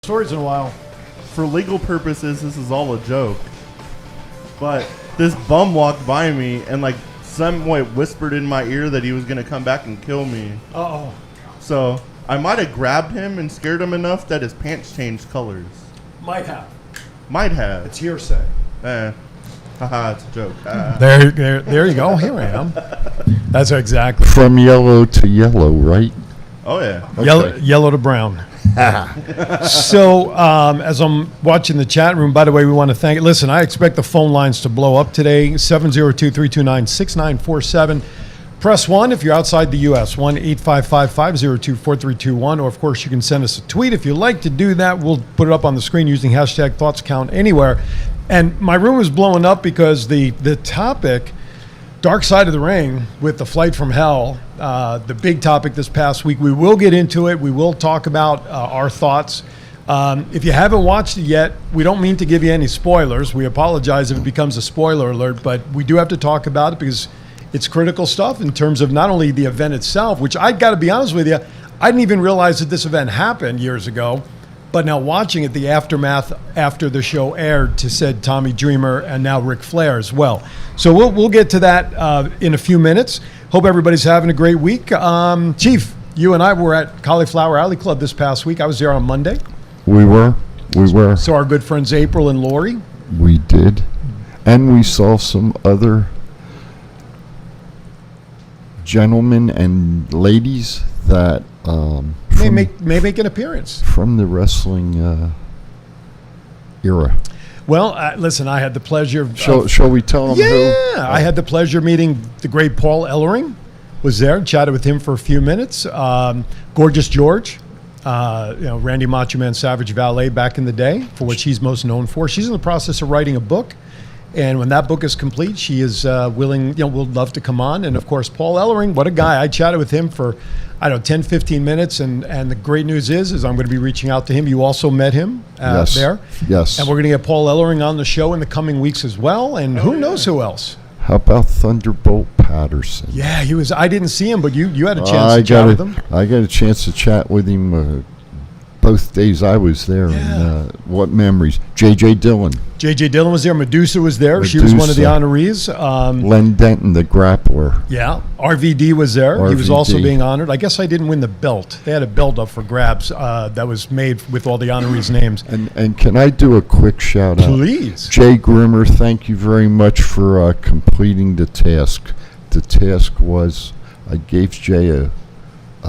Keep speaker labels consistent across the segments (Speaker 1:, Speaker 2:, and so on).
Speaker 1: stories in a while.
Speaker 2: For legal purposes, this is all a joke. But this bum walked by me and like somewhat whispered in my ear that he was gonna come back and kill me.
Speaker 1: Uh-oh.
Speaker 2: So I might have grabbed him and scared him enough that his pants changed colors.
Speaker 1: Might have.
Speaker 2: Might have.
Speaker 1: It's hearsay.
Speaker 2: Haha, it's a joke.
Speaker 1: There you go. Here I am. That's exactly.
Speaker 3: From yellow to yellow, right?
Speaker 2: Oh yeah.
Speaker 3: Okay.
Speaker 1: Yellow to brown. So, as I'm watching the chat room, by the way, we want to thank. Listen, I expect the phone lines to blow up today. 702-329-6947. Press 1 if you're outside the U.S. 1-855-502-4321. Or, of course, you can send us a tweet. If you like to do that, we'll put it up on the screen using hashtag ThoughtsCountAnywhere. And my room was blowing up because the topic, Dark Side of the Ring, with the Flight from Hell, the big topic this past week, we will get into it. We will talk about our thoughts. If you haven't watched it yet, we don't mean to give you any spoilers. We apologize if it becomes a spoiler alert, but we do have to talk about it because it's critical stuff in terms of not only the event itself, which I got to be honest with you, I didn't even realize that this event happened years ago. But now watching it, the aftermath after the show aired to said Tommy Dreamer and now Ric Flair as well. So we'll get to that in a few minutes. Hope everybody's having a great week. Chief, you and I were at Cauliflower Alley Club this past week. I was there on Monday.
Speaker 3: We were.
Speaker 1: So our good friends April and Lori.
Speaker 3: We did. And we saw some other gentlemen and ladies that
Speaker 1: may make an appearance
Speaker 3: from the wrestling era.
Speaker 1: Well, listen, I had the pleasure of...
Speaker 3: Shall we tell them who?
Speaker 1: Yeah, I had the pleasure of meeting the great Paul Ellering. Was there, chatted with him for a few minutes. Gorgeous George, Randy Macho Man Savage valet back in the day, for what she's most known for. She's in the process of writing a book. And when that book is complete, she is willing, would love to come on. And, of course, Paul Ellering, what a guy. I chatted with him for, 10, 15 minutes. And the great news is I'm going to be reaching out to him. You also met him there.
Speaker 3: Yes.
Speaker 1: And we're going to get Paul Ellering on the show in the coming weeks as well. And who knows who else?
Speaker 3: How about Thunderbolt Patterson?
Speaker 1: Yeah, he was. I didn't see him, but you had a chance to chat with him.
Speaker 3: I got a chance to chat with him both days I was there.
Speaker 1: Yeah.
Speaker 3: And what memories. J.J. Dillon.
Speaker 1: J.J. Dillon was there. Medusa was there. She was one of the honorees.
Speaker 3: Len Denton, the grappler.
Speaker 1: Yeah. RVD was there. He was also being honored. I guess I didn't win the belt. They had a belt up for grabs that was made with all the honorees' names.
Speaker 3: And can I do a quick shout out?
Speaker 1: Please.
Speaker 3: Jay Grimmer, thank you very much for completing the task. The task was I gave Jay a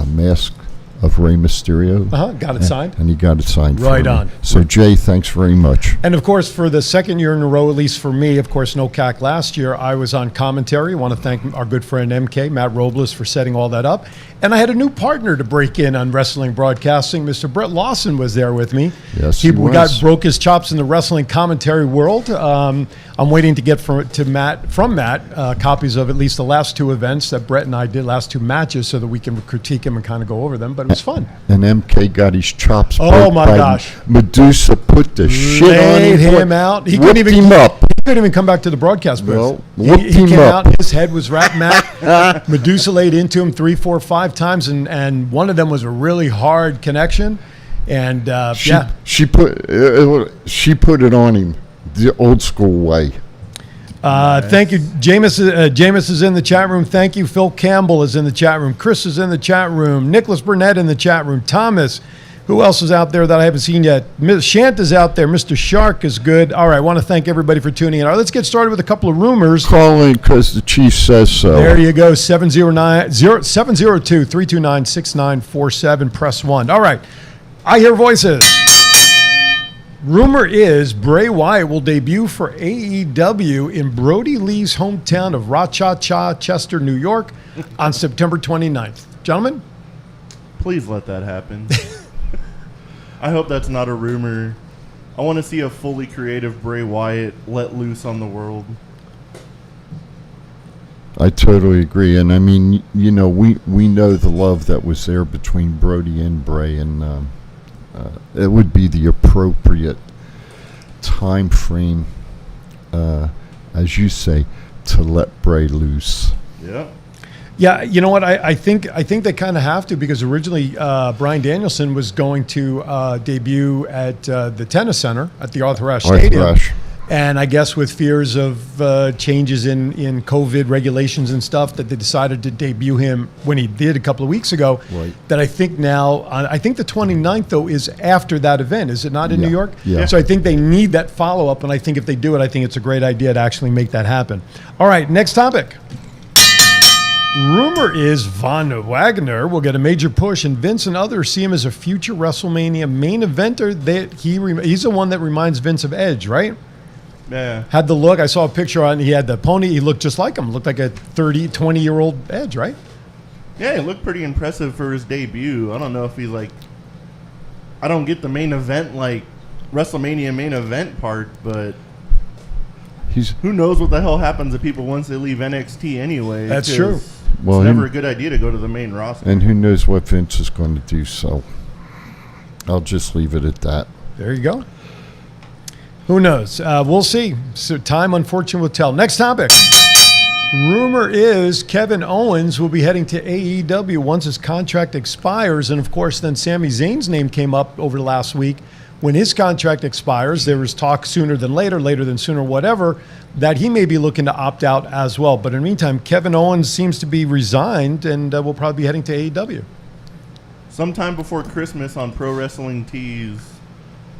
Speaker 3: mask of Rey Mysterio.
Speaker 1: Got it signed.
Speaker 3: And he got it signed
Speaker 1: right
Speaker 3: for me.
Speaker 1: on.
Speaker 3: So, Jay, thanks very much.
Speaker 1: And, of course, for the second year in a row, at least for me, of course, no CAC last year, I was on commentary. I want to thank our good friend MK, Matt Robles, for setting all that up. And I had a new partner to break in on wrestling broadcasting. Mr. Brett Lawson was there with me.
Speaker 3: Yes, he
Speaker 1: was. Broke his chops in the wrestling commentary world. I'm waiting to get from Matt copies of at least the last two events that Brett and I did, last two matches, so that we can critique him and kind of go over them. But it was fun.
Speaker 3: And MK got his chops.
Speaker 1: Oh my gosh!
Speaker 3: Medusa put the shit on him.
Speaker 1: Laid him out.
Speaker 3: He couldn't even
Speaker 1: come back to the broadcast booth.
Speaker 3: Well,
Speaker 1: he came out. His head was wrapped. Matt Medusa laid into him 3, 4, 5 times, and one of them was a really hard connection. And
Speaker 3: she put it on him the old school way.
Speaker 1: Thank you. Jameis is in the chat room. Thank you. Phil Campbell is in the chat room. Chris is in the chat room. Nicholas Burnett in the chat room. Thomas. Who else is out there that I haven't seen yet? Shant is out there. Mr. Shark is good. All right. I want to thank everybody for tuning in. All right, let's get started with a couple of rumors.
Speaker 3: Call in because the chief says so.
Speaker 1: There you go. 702-329-6947. Press 1. All right. I hear voices. Rumor is Bray Wyatt will debut for AEW in Brody Lee's hometown of Rochester, New York on September 29th. Gentlemen?
Speaker 2: Please let that happen. I hope that's not a rumor. I want to see a fully creative Bray Wyatt let loose on the world.
Speaker 3: I totally agree. And I mean, we know the love that was there between Brody and Bray, and it would be the appropriate time frame, as you say, to let Bray loose.
Speaker 2: Yeah.
Speaker 1: Yeah, you know what? I think they kind of have to, because originally Bryan Danielson was going to debut at the tennis center at the Arthur Ashe Stadium.
Speaker 3: Ashe.
Speaker 1: And I guess with fears of changes in COVID regulations and stuff, that they decided to debut him when he did a couple of weeks ago.
Speaker 3: Right.
Speaker 1: That I think now, I think the 29th, though, is after that event. Is it not in
Speaker 3: Yeah.
Speaker 1: New York?
Speaker 3: Yeah.
Speaker 1: So I think they need that follow-up, and I think if they do it, I think it's a great idea to actually make that happen. All right, next topic. Rumor is Von Wagner will get a major push, and Vince and others see him as a future WrestleMania main eventer. He's the one that reminds Vince of Edge, right?
Speaker 2: Yeah.
Speaker 1: Had the look. I saw a picture on. He had the pony. He looked just like him. Looked like a 20-year-old Edge, right?
Speaker 2: Yeah, he looked pretty impressive for his debut. I don't know if he's like... I don't get the main event, like, WrestleMania main event part, but... Who knows what the hell happens to people once they leave NXT anyway.
Speaker 1: That's
Speaker 2: 'cause
Speaker 1: true.
Speaker 3: Well,
Speaker 2: it's never a good idea to go to the main roster.
Speaker 3: And who knows what Vince is going to do, so I'll just leave it at that.
Speaker 1: There you go. Who knows? We'll see. So time, unfortunately, will tell. Next topic. Rumor is Kevin Owens will be heading to AEW once his contract expires. And, of course, then Sami Zayn's name came up over the last week. When his contract expires, there was talk sooner than later, later than sooner, whatever, that he may be looking to opt out as well. But in the meantime, Kevin Owens seems to be resigned and will probably be heading to AEW.
Speaker 2: Sometime before Christmas on Pro Wrestling Tees,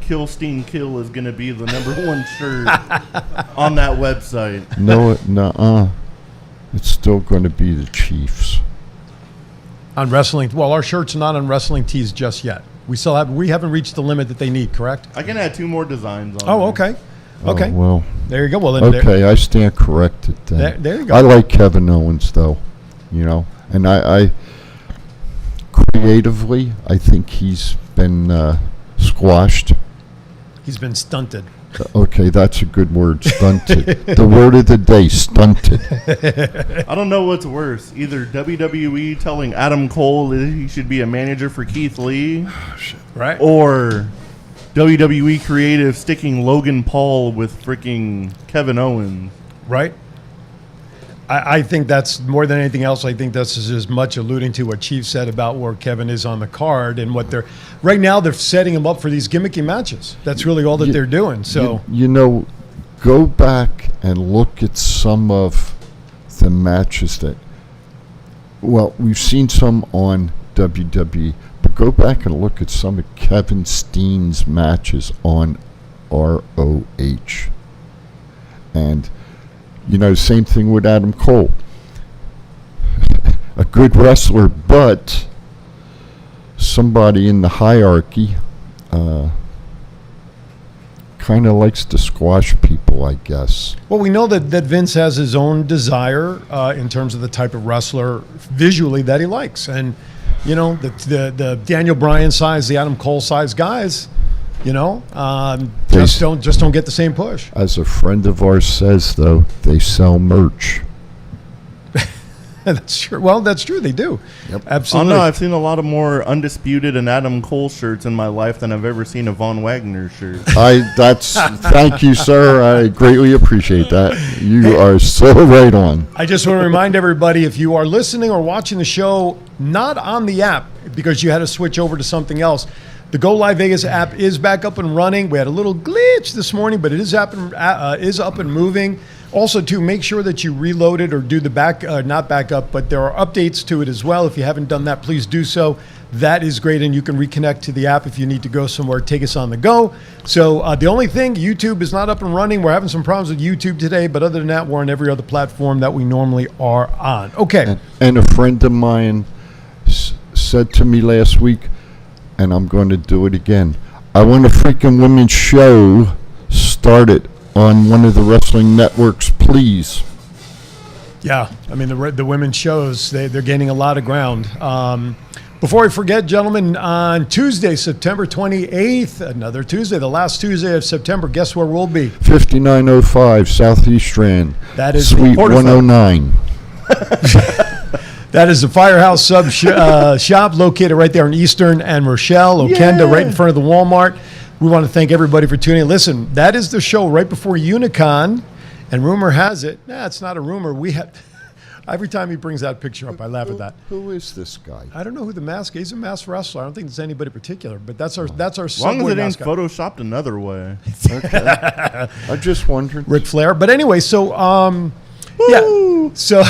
Speaker 2: Kill Steen Kill is going to be the #1 shirt on that website.
Speaker 3: No, it's still going to be the Chiefs.
Speaker 1: On wrestling, well, our shirt's not on Wrestling Tees just yet. We haven't reached the limit that they need, correct?
Speaker 2: I can add 2 more designs on
Speaker 1: Oh,
Speaker 2: there.
Speaker 1: okay. Okay.
Speaker 3: Oh, well,
Speaker 1: There you go. Well, then
Speaker 3: okay, I stand corrected then.
Speaker 1: There you go.
Speaker 3: I like Kevin Owens, though, and I creatively, I think he's been squashed.
Speaker 1: he's been stunted.
Speaker 3: Okay, that's a good word, stunted. The word of the day, stunted.
Speaker 2: I don't know what's worse. Either WWE telling Adam Cole that he should be a manager for Keith Lee,
Speaker 1: Right.
Speaker 2: or WWE Creative sticking Logan Paul with freaking Kevin Owens.
Speaker 1: Right. I think that's more than anything else. I think that's as much alluding to what Chief said about where Kevin is on the card and what they're right now. They're setting him up for these gimmicky matches. That's really all that they're doing. So
Speaker 3: Go back and look at some of the matches we've seen some on WWE, but go back and look at some of Kevin Steen's matches on ROH. And same thing with Adam Cole. A good wrestler, but somebody in the hierarchy kind of likes to squash people, I guess.
Speaker 1: Well, we know that Vince has his own desire in terms of the type of wrestler visually that he likes. And, the Daniel Bryan size, the Adam Cole size guys, just don't get the same push.
Speaker 3: As a friend of ours says, though, they sell merch.
Speaker 1: That's true. Well, that's true. They do.
Speaker 3: Yep.
Speaker 1: Absolutely.
Speaker 2: Oh no, I've seen a lot of more Undisputed and Adam Cole shirts in my life than I've ever seen a Von Wagner shirt.
Speaker 3: Thank you, sir. I greatly appreciate that. You are so right on.
Speaker 1: I just want to remind everybody, if you are listening or watching the show not on the app because you had to switch over to something else, the Go Live Vegas app is back up and running. We had a little glitch this morning, but it is up and moving. Also, to make sure that you reload it or do the not backup, but there are updates to it as well. If you haven't done that, please do so. That is great, and you can reconnect to the app if you need to go somewhere. Take us on the go. So the only thing, YouTube is not up and running. We're having some problems with YouTube today, but other than that, we're on every other platform that we normally are on. Okay.
Speaker 3: And a friend of mine said to me last week, and I'm going to do it again, I want a freaking women's show started on one of the wrestling networks, please.
Speaker 1: Yeah, I mean, the women's shows, they're gaining a lot of ground. Before I forget, gentlemen, on Tuesday, September 28th, another Tuesday, the last Tuesday of September, guess where we'll be?
Speaker 3: 5905 Southeast Strand.
Speaker 1: That is
Speaker 3: Suite
Speaker 1: the
Speaker 3: 109.
Speaker 1: That is the Firehouse Sub shop located right there in Eastern and Rochelle, Okenda, right in front of the Walmart. We want to thank everybody for tuning in. Listen, that is the show right before Unicon, and rumor has it, it's not a rumor. We have Every time he brings that picture up, I laugh at that.
Speaker 3: Who is this guy?
Speaker 1: I don't know who the mask is. He's a masked wrestler. I don't think there's anybody particular, but that's our
Speaker 2: As long as
Speaker 1: Subway
Speaker 2: it ain't
Speaker 1: mascot.
Speaker 2: photoshopped another way.
Speaker 3: Okay. I just wondered.
Speaker 1: Ric Flair. But anyway, so yeah. So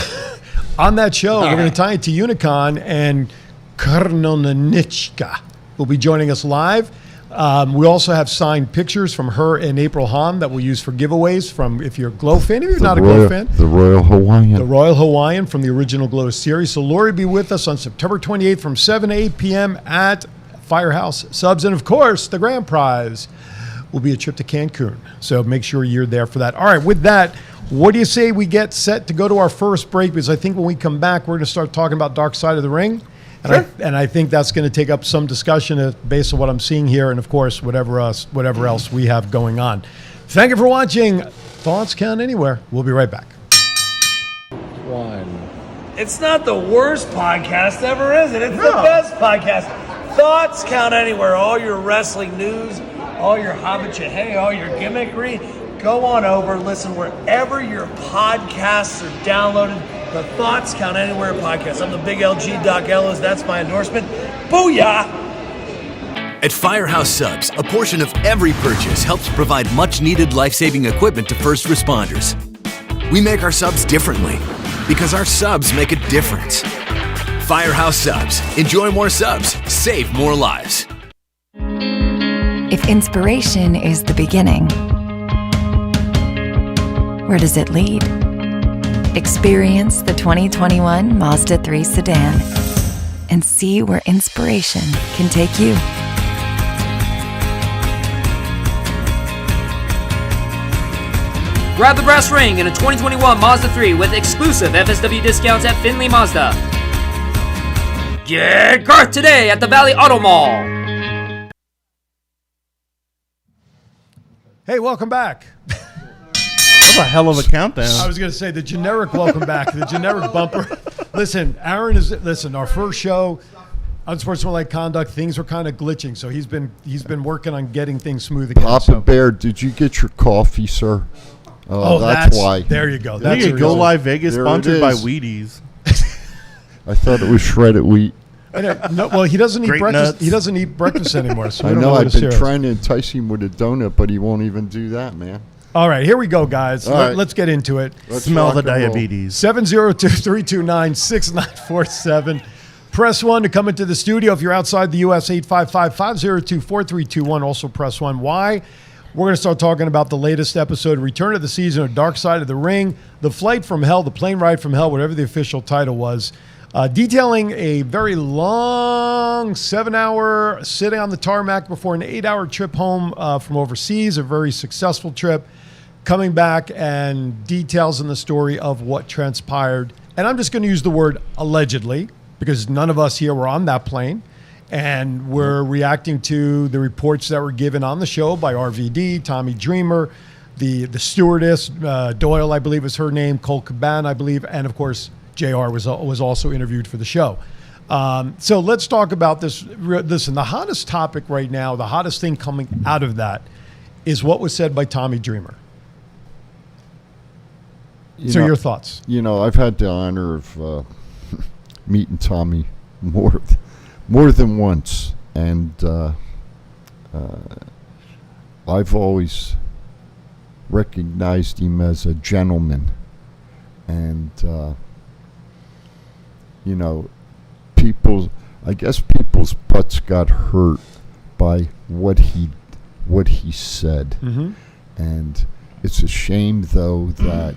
Speaker 1: on that show, we're going to tie it to Unicon, and Krnonichka will be joining us live. We also have signed pictures from her and April Hahn that we'll use for giveaways from if you're a Glow fan. If you're not a Glow fan,
Speaker 3: The Royal Hawaiian.
Speaker 1: the Royal Hawaiian from the original Glow series. So Lori will be with us on September 28th from 7 to 8 p.m. at Firehouse Subs. And of course, the grand prize will be a trip to Cancun. So make sure you're there for that. All right, with that, what do you say we get set to go to our first break? Because I think when we come back, we're going to start talking about Dark Side of the Ring. And I think that's going to take up some discussion based on what I'm seeing here, and of course, whatever else we have going on. Thank you for watching. Thoughts Count Anywhere. We'll be right back.
Speaker 4: It's not the worst podcast ever, is it? It's the best podcast. Thoughts Count Anywhere. All your wrestling news, all your hobbit all your gimmickry. Go on over, listen wherever your podcasts are downloaded. The Thoughts Count Anywhere podcast. I'm the big LG Doc Ellis. That's my endorsement. Booyah!
Speaker 5: At Firehouse Subs, a portion of every purchase helps provide much-needed life-saving equipment to first responders. We make our subs differently because our subs make a difference. Firehouse Subs. Enjoy more subs. Save more lives.
Speaker 6: If inspiration is the beginning, where does it lead? Experience the 2021 Mazda 3 sedan and see where inspiration can take you.
Speaker 7: Grab the brass ring in a 2021 Mazda 3 with exclusive FSW discounts at Findlay Mazda. Get Garth today at the Valley Auto Mall.
Speaker 1: Hey, welcome back.
Speaker 2: That's a hell of a countdown.
Speaker 1: I was going to say the generic welcome back, the generic bumper. Listen, Aaron our first show, unsportsmanlike conduct, things were kind of glitching, so he's been working on getting things smooth again.
Speaker 3: Papa
Speaker 1: so.
Speaker 3: Bear, did you get your coffee, sir?
Speaker 1: Oh,
Speaker 3: that's why.
Speaker 1: There you go.
Speaker 2: You
Speaker 1: That's
Speaker 2: get
Speaker 1: the
Speaker 2: Go
Speaker 1: reason.
Speaker 2: Live Vegas
Speaker 3: There it
Speaker 2: sponsored by
Speaker 3: is.
Speaker 2: Wheaties.
Speaker 3: I thought it was shredded wheat.
Speaker 1: No, well, he doesn't eat
Speaker 2: Grape
Speaker 1: breakfast.
Speaker 2: nuts.
Speaker 1: He doesn't eat breakfast anymore. So
Speaker 3: I
Speaker 1: we don't
Speaker 3: know.
Speaker 1: what
Speaker 3: I've
Speaker 1: his
Speaker 3: been
Speaker 1: cereal is.
Speaker 3: trying to entice him with a donut, but he won't even do that, man.
Speaker 1: All right, here we go, guys.
Speaker 3: All right.
Speaker 1: Let's get into it.
Speaker 3: Let's
Speaker 2: Smell
Speaker 3: rock
Speaker 2: the
Speaker 3: and roll.
Speaker 2: diabetes.
Speaker 1: 702-329-6947. Press 1 to come into the studio. If you're outside the U.S., 855-502-4321. Also press 1. Why? We're going to start talking about the latest episode, Return of the Season of Dark Side of the Ring, The Flight from Hell, The Plane Ride from Hell, whatever the official title was, detailing a very long 7-hour sitting on the tarmac before an 8-hour trip home from overseas, a very successful trip, coming back and details in the story of what transpired. And I'm just going to use the word allegedly because none of us here were on that plane. And we're reacting to the reports that were given on the show by RVD, Tommy Dreamer, the stewardess, Doyle, I believe is her name, Cole Caban, I believe, and of course, JR was also interviewed for the show. So let's talk about this. Listen, the hottest topic right now, the hottest thing coming out of that is what was said by Tommy Dreamer. So your thoughts?
Speaker 3: You know, I've had the honor of meeting Tommy more than once, and I've always recognized him as a gentleman, and you know, I guess people's butts got hurt by what he said, and it's a shame though that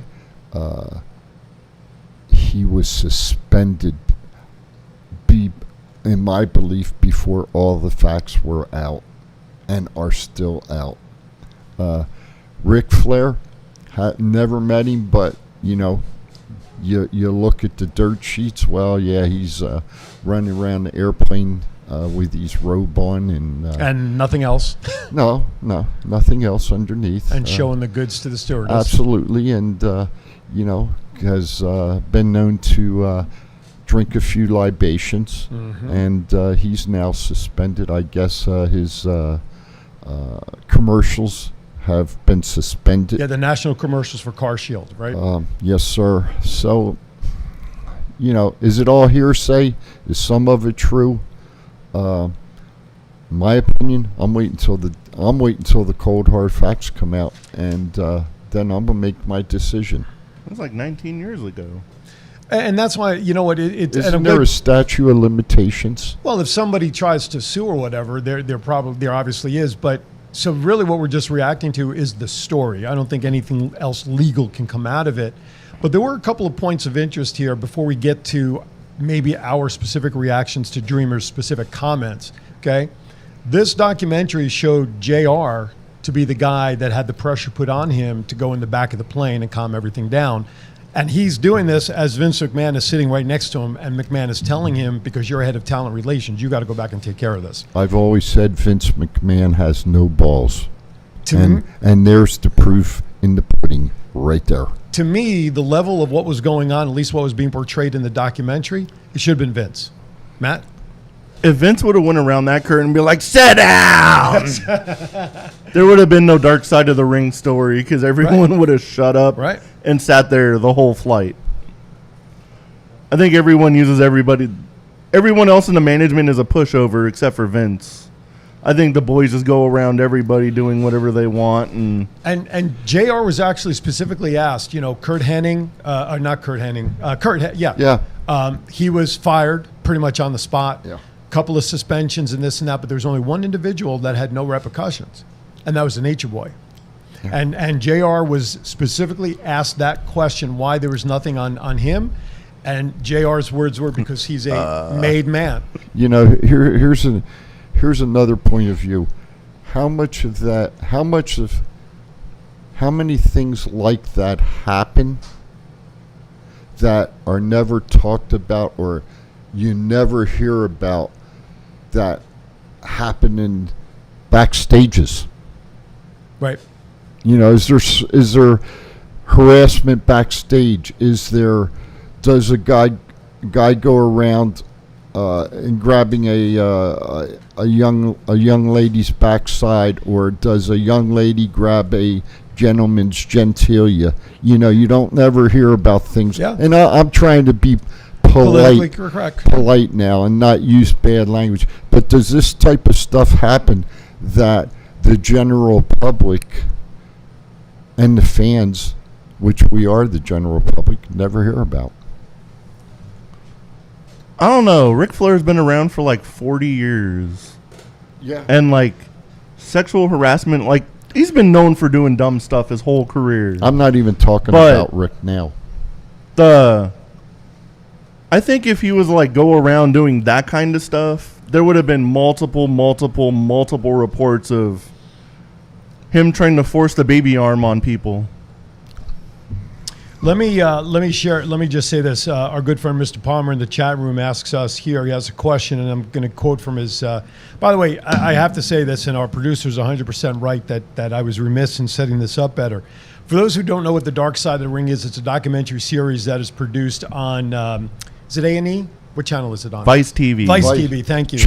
Speaker 3: he was suspended, in my belief, before all the facts were out and are still out. Ric Flair, never met him, but you know, you look at the dirt sheets. Well, yeah, he's running around the airplane with his robe on
Speaker 1: And nothing else.
Speaker 3: no, nothing else underneath.
Speaker 1: And showing the goods to the stewardess.
Speaker 3: Absolutely, and you know, has been known to drink a few libations, and he's now suspended. I guess his commercials have been suspended.
Speaker 1: Yeah, the national commercials for Car Shield, right?
Speaker 3: Yes, sir. So, is it all hearsay? Is some of it true? In my opinion, I'm waiting until the cold hard facts come out, and then I'm gonna make my decision.
Speaker 2: It was like 19 years ago.
Speaker 1: And that's why, you know what,
Speaker 3: Isn't there a statute of limitations?
Speaker 1: Well, if somebody tries to sue or whatever, there obviously is. But so really what we're just reacting to is the story. I don't think anything else legal can come out of it. But there were a couple of points of interest here before we get to maybe our specific reactions to Dreamer's specific comments, okay? This documentary showed JR to be the guy that had the pressure put on him to go in the back of the plane and calm everything down. And he's doing this as Vince McMahon is sitting right next to him, and McMahon is telling him, because you're head of talent relations, you got to go back and take care of this.
Speaker 3: I've always said Vince McMahon has no balls.
Speaker 1: To
Speaker 3: And there's the proof in the pudding right there.
Speaker 1: To me, the level of what was going on, at least what was being portrayed in the documentary, it should have been Vince. Matt?
Speaker 2: If Vince would have went around that curtain and be like, "Sit down," there would have been no Dark Side of the Ring story, because everyone would have shut up and sat there the whole flight. I think everyone uses everybody. Everyone else in the management is a pushover except for Vince. I think the boys just go around everybody doing whatever they want.
Speaker 1: And JR was actually specifically asked, Kurt Hennig, or not Kurt Hennig, he was fired pretty much on the spot.
Speaker 3: Yeah.
Speaker 1: Couple of suspensions and this and that, but there was only one individual that had no repercussions, and that was the Nature Boy. Yeah. And JR was specifically asked that question, why there was nothing on him, and JR's words were, because he's a made man.
Speaker 3: Here's another point of view. How many things like that happen that are never talked about, or you never hear about, that happen in backstages?
Speaker 1: Right.
Speaker 3: Is there harassment backstage? Does a guy go around and grabbing a young lady's backside, or does a young lady grab a gentleman's genitalia? You don't never hear about things.
Speaker 1: Yeah.
Speaker 3: And I'm trying to be polite now and not use bad language. But does this type of stuff happen that the general public and the fans, which we are the general public, never hear about?
Speaker 2: I don't know. Ric Flair's been around for like 40 years.
Speaker 3: Yeah.
Speaker 2: And like sexual harassment, like he's been known for doing dumb stuff his whole career.
Speaker 3: I'm not even talking about Rick now.
Speaker 2: I think if he was like go around doing that kind of stuff, there would have been multiple reports of him trying to force the baby arm on people.
Speaker 1: Let me share. Let me just say this. Our good friend Mr. Palmer in the chat room asks us here. He has a question, and I'm going to quote from his. By the way, I have to say this, and our producer's 100% right that I was remiss in setting this up better. For those who don't know what the Dark Side of the Ring is, it's a documentary series that is produced on. Is it A&E? What channel is it on?
Speaker 2: Vice TV.
Speaker 1: Vice TV. Thank you.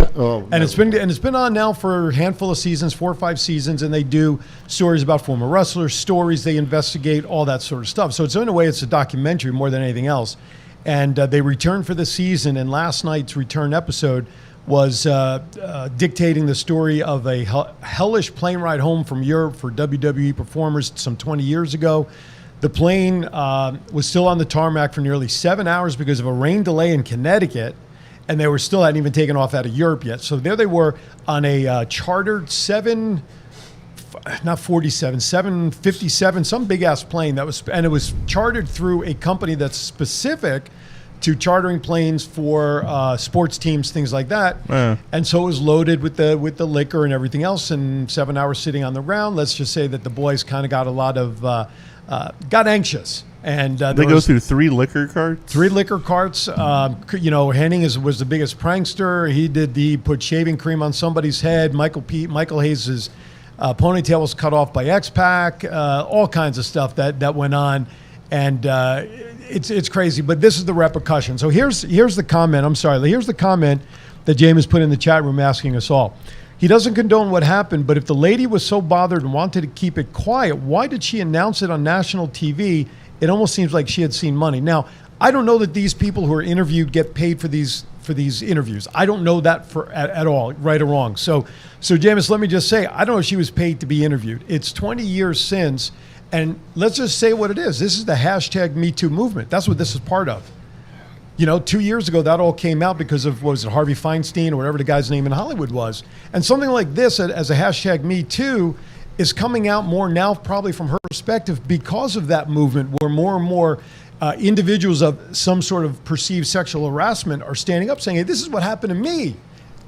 Speaker 1: It's been on now for a handful of seasons, 4 or 5 seasons, and they do stories about former wrestlers, stories they investigate, all that sort of stuff. So it's in a way it's a documentary more than anything else. And they returned for the season, and last night's return episode was dictating the story of a hellish plane ride home from Europe for WWE performers some 20 years ago. The plane was still on the tarmac for nearly 7 hours because of a rain delay in Connecticut, and they hadn't even taken off out of Europe yet. So there they were on a chartered 757, some big ass plane and it was chartered through a company that's specific to chartering planes for sports teams, things like that. And so it was loaded with the liquor and everything else, and 7 hours sitting on the ground. Let's just say that the boys kind of got a lot of got anxious, and
Speaker 2: they go through 3 liquor carts.
Speaker 1: 3 liquor carts. Hennig was the biggest prankster. He put shaving cream on somebody's head. Michael Hayes' ponytail was cut off by X-Pac. All kinds of stuff that went on, and it's crazy. But this is the repercussion. So here's the comment. I'm sorry. Here's the comment that James put in the chat room asking us all. He doesn't condone what happened, but if the lady was so bothered and wanted to keep it quiet, why did she announce it on national TV? It almost seems like she had seen money. Now, I don't know that these people who are interviewed get paid for these interviews. I don't know that at all, right or wrong. So Jameis, let me just say, I don't know if she was paid to be interviewed. It's 20 years since, and let's just say what it is. This is the hashtag Me Too movement. That's what this is part of. 2 years ago, that all came out because of, what was it, Harvey Feinstein or whatever the guy's name in Hollywood was. And something like this as a hashtag Me Too is coming out more now, probably from her perspective, because of that movement, where more and more individuals of some sort of perceived sexual harassment are standing up saying, hey, this is what happened to me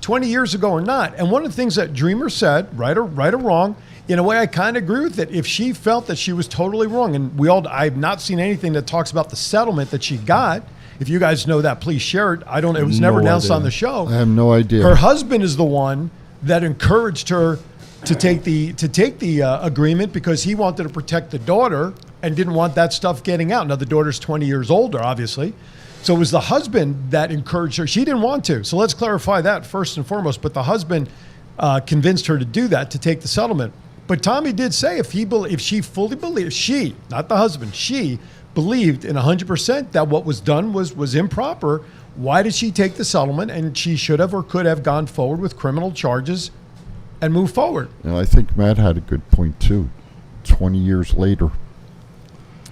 Speaker 1: 20 years ago or not. And one of the things that Dreamer said, right or wrong, in a way I kind of agree with it. If she felt that she was totally wrong, and I've not seen anything that talks about the settlement that she got. If you guys know that, please share it. It was never announced on the show.
Speaker 3: I have no idea.
Speaker 1: Her husband is the one that encouraged her to take the agreement because he wanted to protect the daughter and didn't want that stuff getting out. Now, the daughter's 20 years older, obviously. So it was the husband that encouraged her. She didn't want to. So let's clarify that first and foremost. But the husband convinced her to do that, to take the settlement. But Tommy did say if she fully believed, she, not the husband, she believed in 100% that what was done was improper, why did she take the settlement? And she should have or could have gone forward with criminal charges and moved forward.
Speaker 3: I think Matt had a good point, too. 20 years later.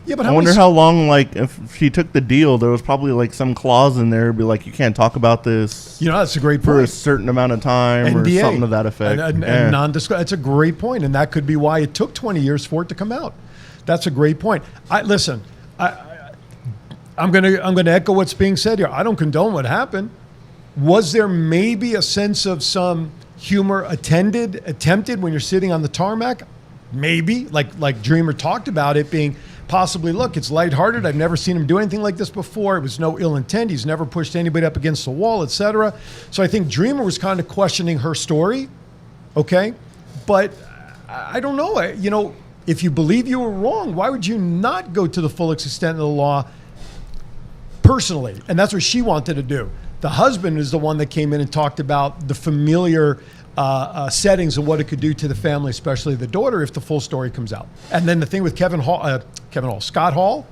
Speaker 1: Yeah, but
Speaker 2: I wonder how long, if she took the deal, there was probably some clause in there, be like, you can't talk about this.
Speaker 1: That's a great point.
Speaker 2: For a certain amount of time
Speaker 1: NDA,
Speaker 2: or something to that effect.
Speaker 1: And non-disclosure. That's a great point, and that could be why it took 20 years for it to come out. That's a great point. I'm gonna echo what's being said here. I don't condone what happened. Was there maybe a sense of some humor attempted when you're sitting on the tarmac? Maybe, like Dreamer talked about it being possibly, look, it's lighthearted. I've never seen him do anything like this before. It was no ill intent. He's never pushed anybody up against the wall, etc. So I think Dreamer was kind of questioning her story, okay? But I don't know. If you believe you were wrong, why would you not go to the full extent of the law personally? And that's what she wanted to do. The husband is the one that came in and talked about the familiar settings of what it could do to the family, especially the daughter, if the full story comes out. And then the thing with Scott Hall,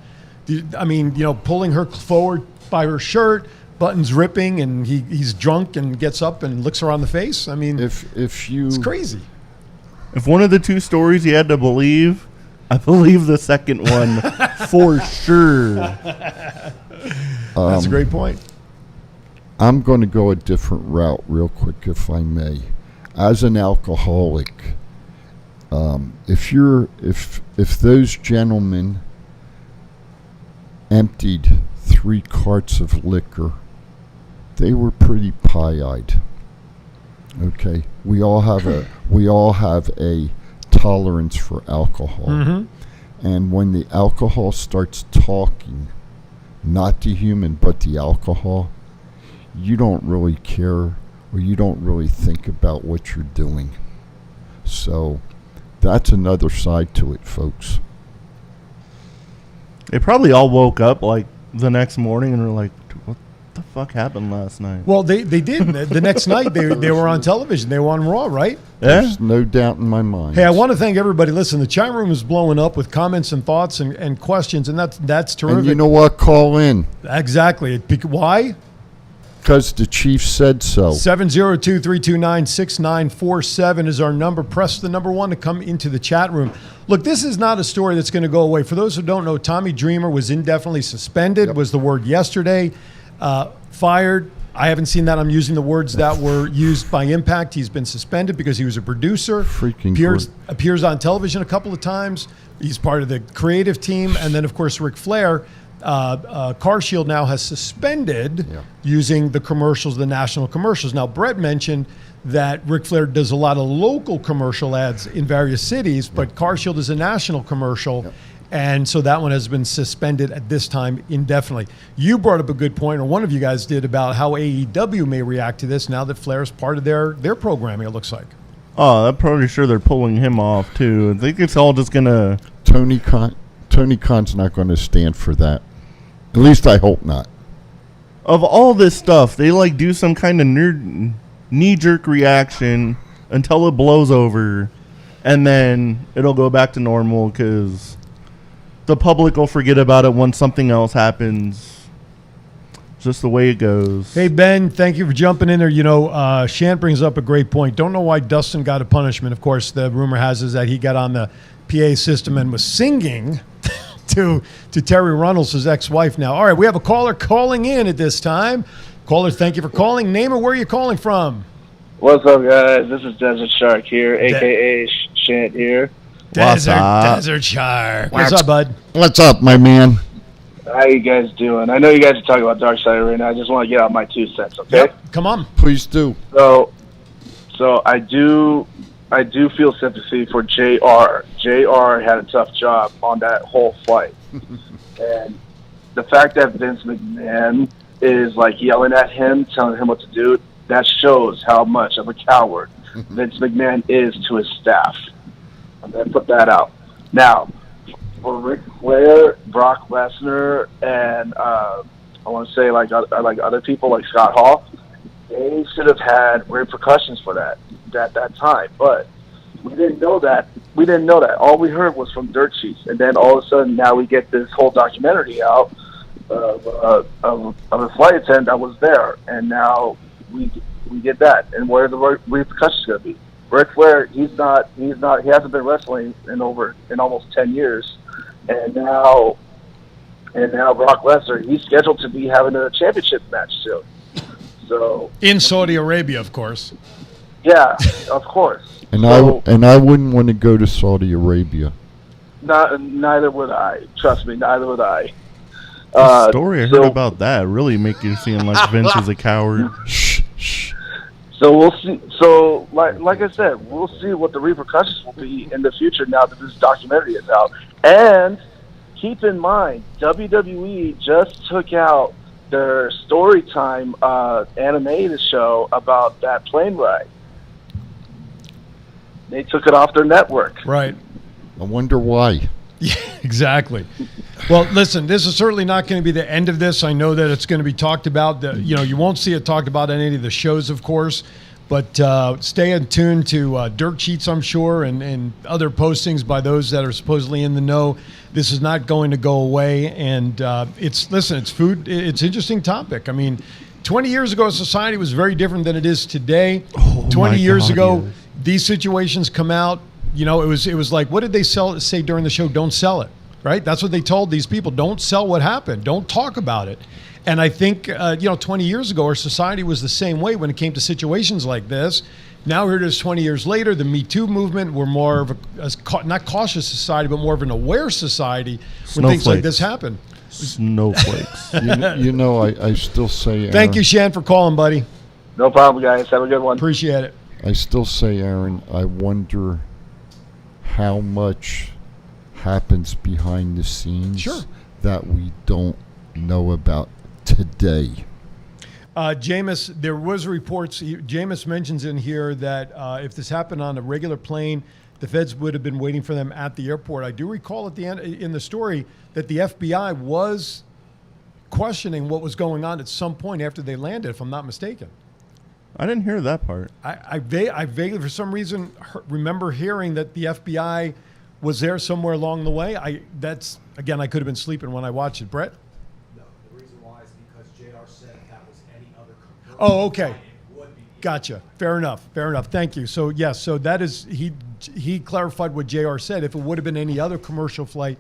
Speaker 1: pulling her forward by her shirt, buttons ripping, and he's drunk and gets up and licks her on the face. It's crazy.
Speaker 2: If one of the two stories you had to believe, I believe the second one for sure.
Speaker 1: That's a great point.
Speaker 3: I'm going to go a different route real quick, if I may. As an alcoholic, if those gentlemen emptied 3 carts of liquor, they were pretty pie-eyed. Okay, we all have a tolerance for alcohol, and when the alcohol starts talking, not the human but the alcohol, you don't really care or you don't really think about what you're doing. So that's another side to it, folks.
Speaker 2: They probably all woke up the next morning and were like, what the fuck happened last night?
Speaker 1: Well, they did. The next night they were on television. They were on Raw, right?
Speaker 3: There's no doubt in my mind.
Speaker 1: Hey, I want to thank everybody. Listen, the chat room is blowing up with comments and thoughts and questions, and that's terrific.
Speaker 3: And you know what? Call in.
Speaker 1: Exactly. Why?
Speaker 3: Because the chief said so.
Speaker 1: 702-329-6947 is our number. Press the number 1 to come into the chat room. Look, this is not a story that's going to go away. For those who don't know, Tommy Dreamer was indefinitely suspended, was the word yesterday. Fired. I haven't seen that. I'm using the words that were used by Impact. He's been suspended because he was a producer. Appears on television a couple of times. He's part of the creative team. And then, of course, Ric Flair. CarShield now has suspended using the commercials, the national commercials. Now, Brett mentioned that Ric Flair does a lot of local commercial ads in various cities, but CarShield is a national commercial. And so that one has been suspended at this time indefinitely. You brought up a good point, or one of you guys did, about how AEW may react to this now that Flair is part of their programming, it looks like.
Speaker 2: Oh, I'm pretty sure they're pulling him off, too. I think it's all just going to...
Speaker 3: Tony Khan's not going to stand for that. At least I hope not.
Speaker 2: Of all this stuff, they do some kind of knee-jerk reaction until it blows over, and then it'll go back to normal because the public will forget about it once something else happens. Just the way it goes.
Speaker 1: Hey, Ben, thank you for jumping in there. You know, Shant brings up a great point. Don't know why Dustin got a punishment. Of course, the rumor has is that he got on the PA system and was singing to Terry Runnels, his ex-wife now. All right, we have a caller calling in at this time. Caller, thank you for calling. Name or where are you calling from?
Speaker 8: What's up, guys? This is Desert Shark here, a.k.a. Shant here.
Speaker 1: Desert Shark. What's up, bud?
Speaker 3: What's up, my man?
Speaker 8: How you guys doing? I know you guys are talking about Darkseid right now. I just want to get out my 2 cents, okay?
Speaker 1: Yep, come on.
Speaker 3: Please do.
Speaker 8: So I do feel sympathy for JR. JR had a tough job on that whole flight. And the fact that Vince McMahon is like yelling at him, telling him what to do, that shows how much of a coward Vince McMahon is to his staff. I'm going to put that out. Now, for Ric Flair, Brock Lesnar, and I want to say like other people like Scott Hall, they should have had repercussions for that at that time. But we didn't know that. All we heard was from dirt sheets, and then all of a sudden now we get this whole documentary out of a flight attendant that was there, and now we get that. And what are the repercussions going to be? Ric Flair, he hasn't been wrestling in almost 10 years. And now Brock Lesnar, he's scheduled to be having a championship match soon. So
Speaker 1: in Saudi Arabia, of course.
Speaker 8: Yeah, of course.
Speaker 3: And I wouldn't want to go to Saudi Arabia.
Speaker 8: Neither would I. Trust me, neither would I.
Speaker 2: The story I heard about that really make you seem like Vince is a coward.
Speaker 3: Shh.
Speaker 8: So we'll see. So like I said, we'll see what the repercussions will be in the future now that this documentary is out. And keep in mind, WWE just took out their Storytime animated show about that plane ride. They took it off their network.
Speaker 1: Right.
Speaker 3: I wonder why.
Speaker 1: Yeah, exactly. Well, listen, this is certainly not going to be the end of this. I know that it's going to be talked about. You won't see it talked about in any of the shows, of course. But stay attuned to dirt sheets, I'm sure, and other postings by those that are supposedly in the know. This is not going to go away. And it's food. It's an interesting topic. I mean, 20 years ago, society was very different than it is today. 20 years ago, these situations come out. You know, it was like, what did they say during the show? Don't sell it, right? That's what they told these people. Don't sell what happened. Don't talk about it. And I think, 20 years ago, our society was the same way when it came to situations like this. Now here it is 20 years later, the Me Too movement, we're more of a, not cautious society, but more of an aware society when things like this happen.
Speaker 2: Snowflakes.
Speaker 3: I still say, Aaron,
Speaker 1: thank you, Shan, for calling, buddy.
Speaker 8: No problem, guys. Have a good one.
Speaker 1: Appreciate it.
Speaker 3: I still say, Aaron, I wonder how much happens behind the scenes that we don't know about today.
Speaker 1: Jameis, there was reports, Jameis mentions in here that if this happened on a regular plane, the feds would have been waiting for them at the airport. I do recall at the end in the story that the FBI was questioning what was going on at some point after they landed, if I'm not mistaken.
Speaker 2: I didn't hear that part.
Speaker 1: I vaguely, for some reason, remember hearing that the FBI was there somewhere along the way. I could have been sleeping when I watched it. Brett?
Speaker 9: No, the reason why is because JR said if that was any other commercial.
Speaker 1: Oh, okay.
Speaker 9: It would be.
Speaker 1: Gotcha. Fair enough. Thank you. So, yes, so that is, he clarified what JR said. If it would have been any other commercial flight,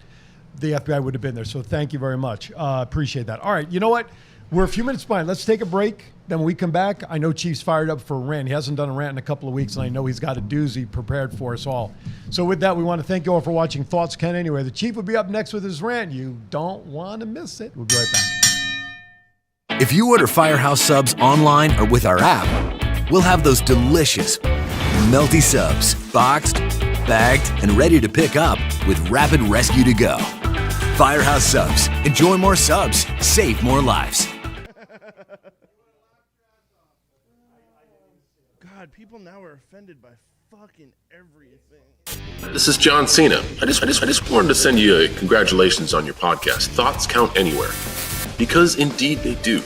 Speaker 1: the FBI would have been there. So thank you very much. Appreciate that. All right, you know what? We're a few minutes behind. Let's take a break. Then when we come back, I know Chief's fired up for a rant. He hasn't done a rant in a couple of weeks, and I know he's got a doozy prepared for us all. So with that, we want to thank you all for watching Thoughts Count Anywhere. The Chief will be up next with his rant. You don't want to miss it. We'll be right back.
Speaker 5: If you order Firehouse Subs online or with our app, we'll have those delicious, melty subs boxed, bagged, and ready to pick up with rapid rescue to go. Firehouse Subs. Enjoy more subs. Save more lives.
Speaker 2: God, people now are offended by fucking everything.
Speaker 10: This is John Cena. I just wanted to send you a congratulations on your podcast, Thoughts Count Anywhere. Because indeed they do.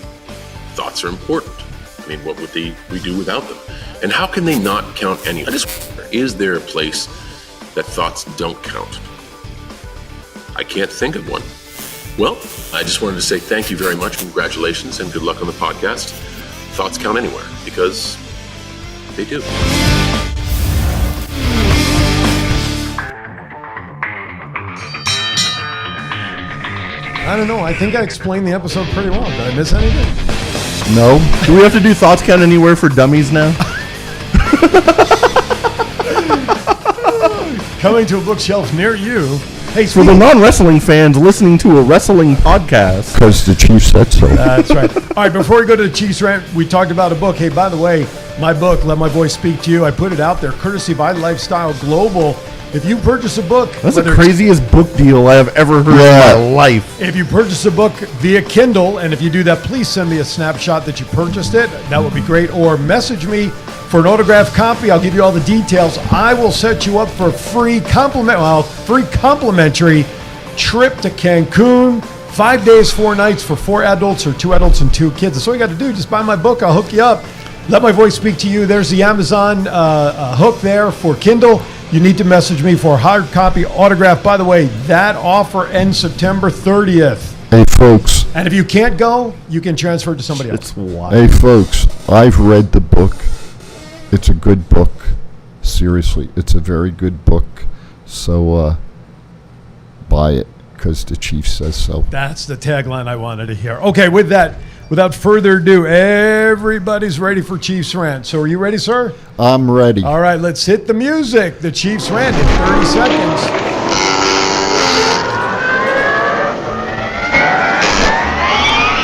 Speaker 10: Thoughts are important. I mean, what would we do without them? And how can they not count anywhere? Is there a place that thoughts don't count? I can't think of one. Well, I just wanted to say thank you very much, congratulations, and good luck on the podcast. Thoughts count anywhere, because they do.
Speaker 1: I don't know. I think I explained the episode pretty well. Did I miss anything?
Speaker 3: No.
Speaker 2: Do we have to do Thoughts Count Anywhere for dummies now?
Speaker 1: Coming to a bookshelf near you. Hey,
Speaker 2: For the non-wrestling fans listening to a wrestling podcast.
Speaker 3: Because the chief said so.
Speaker 1: That's right. All right, before we go to the Chiefs rant, we talked about a book. Hey, by the way, my book, Let My Voice Speak to You, I put it out there, courtesy by Lifestyle Global. If you purchase a book...
Speaker 2: That's the craziest book deal I have ever heard in my life.
Speaker 1: If you purchase a book via Kindle, and if you do that, please send me a snapshot that you purchased it. That would be great. Or message me for an autographed copy. I'll give you all the details. I will set you up for a free complimentary trip to Cancun. 5 days, 4 nights for 4 adults or 2 adults and 2 kids. That's all you got to do. Just buy my book. I'll hook you up. Let My Voice Speak to You. There's the Amazon hook there for Kindle. You need to message me for a hard copy autograph. By the way, that offer ends September 30th.
Speaker 3: Hey, folks.
Speaker 1: And if you can't go, you can transfer it to somebody else.
Speaker 2: It's wild.
Speaker 3: Hey, folks. I've read the book. It's a good book. Seriously, it's a very good book. So buy it because the chief says so.
Speaker 1: That's the tagline I wanted to hear. Okay, with that, without further ado, everybody's ready for Chiefs Rant. So are you ready, sir?
Speaker 3: I'm ready.
Speaker 1: All right, let's hit the music. The Chiefs Rant in 30 seconds.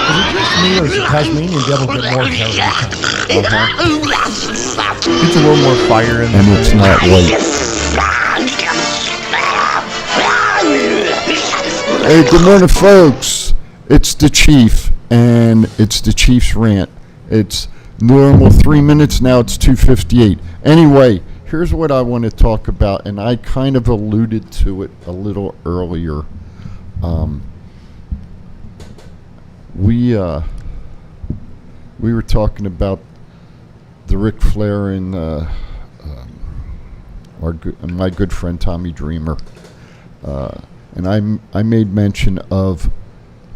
Speaker 1: Is it just me or is the Tasmanian devil get more hair?
Speaker 2: It's a little more fire in
Speaker 3: And it's not white. Hey, good morning, folks. It's the chief, and it's the Chief's Rant. It's normal 3 minutes, now it's 2:58. Anyway, here's what I want to talk about, and I kind of alluded to it a little earlier. We were talking about the Ric Flair and my good friend Tommy Dreamer, and I made mention of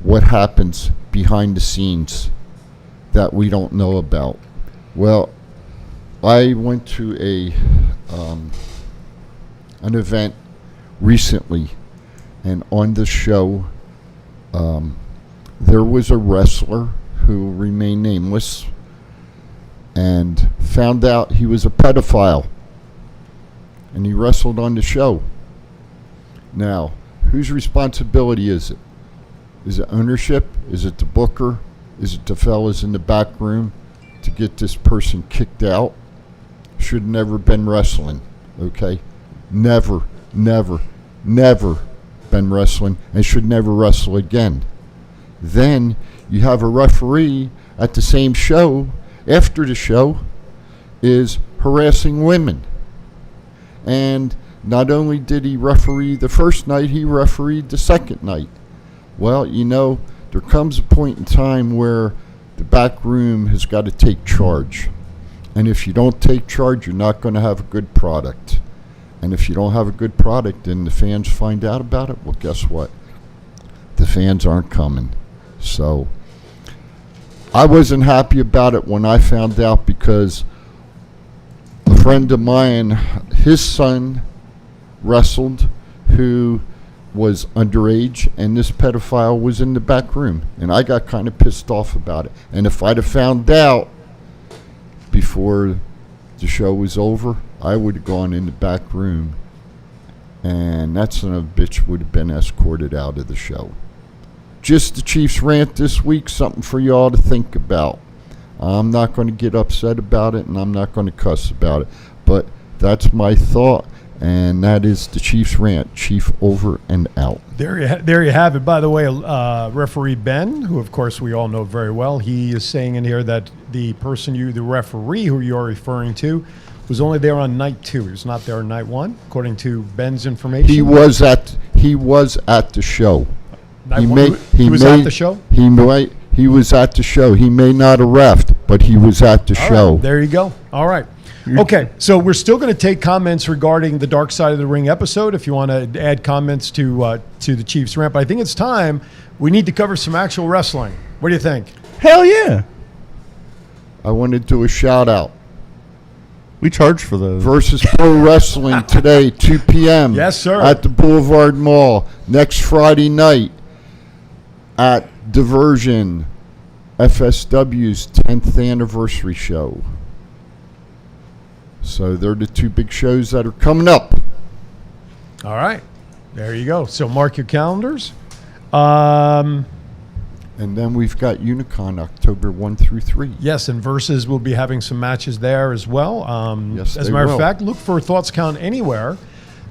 Speaker 3: what happens behind the scenes that we don't know about. Well, I went to an event recently, and on the show, there was a wrestler who remained nameless and found out he was a pedophile, and he wrestled on the show. Now, whose responsibility is it? Is it ownership? Is it the booker? Is it the fellas in the back room to get this person kicked out? Should never been wrestling, okay? Never been wrestling, and should never wrestle again. Then you have a referee at the same show, after the show, is harassing women. And not only did he referee the first night, he refereed the second night. Well, you know, there comes a point in time where the back room has got to take charge. And if you don't take charge, you're not going to have a good product. And if you don't have a good product and the fans find out about it, well, guess what? The fans aren't coming. So I wasn't happy about it when I found out, because a friend of mine, his son wrestled, who was underage, and this pedophile was in the back room, and I got kind of pissed off about it. And if I'd have found out before the show was over, I would have gone in the back room, and that son of a bitch would have been escorted out of the show. Just the Chiefs Rant this week, something for y'all to think about. I'm not going to get upset about it, and I'm not going to cuss about it, but that's my thought, and that is the Chiefs Rant. Chief over and out.
Speaker 1: There you have it. By the way, referee Ben, who of course we all know very well, he is saying in here that the referee who you're referring to, was only there on night 2. He was not there on night 1, according to Ben's information.
Speaker 3: He was at the show.
Speaker 1: He was at the show?
Speaker 3: He was at the show. He may not have reffed, but he was at the show.
Speaker 1: Right, there you go. All right. Okay, so we're still going to take comments regarding the Dark Side of the Ring episode. If you want to add comments to the Chiefs rant, but I think it's time we need to cover some actual wrestling. What do you think?
Speaker 2: Hell yeah.
Speaker 3: I want to do a shout out.
Speaker 2: We charge for those.
Speaker 3: Versus Pro Wrestling today, 2 p.m.
Speaker 1: Yes, sir.
Speaker 3: At the Boulevard Mall. Next Friday night at Diversion, FSW's 10th anniversary show. So they're the two big shows that are coming up.
Speaker 1: All right, there you go. So mark your calendars.
Speaker 3: And then we've got Unicon October 1 through 3.
Speaker 1: Yes, and Versus will be having some matches there as well.
Speaker 3: Yes,
Speaker 1: as a
Speaker 3: they
Speaker 1: matter
Speaker 3: will.
Speaker 1: of fact, look for Thoughts Count Anywhere,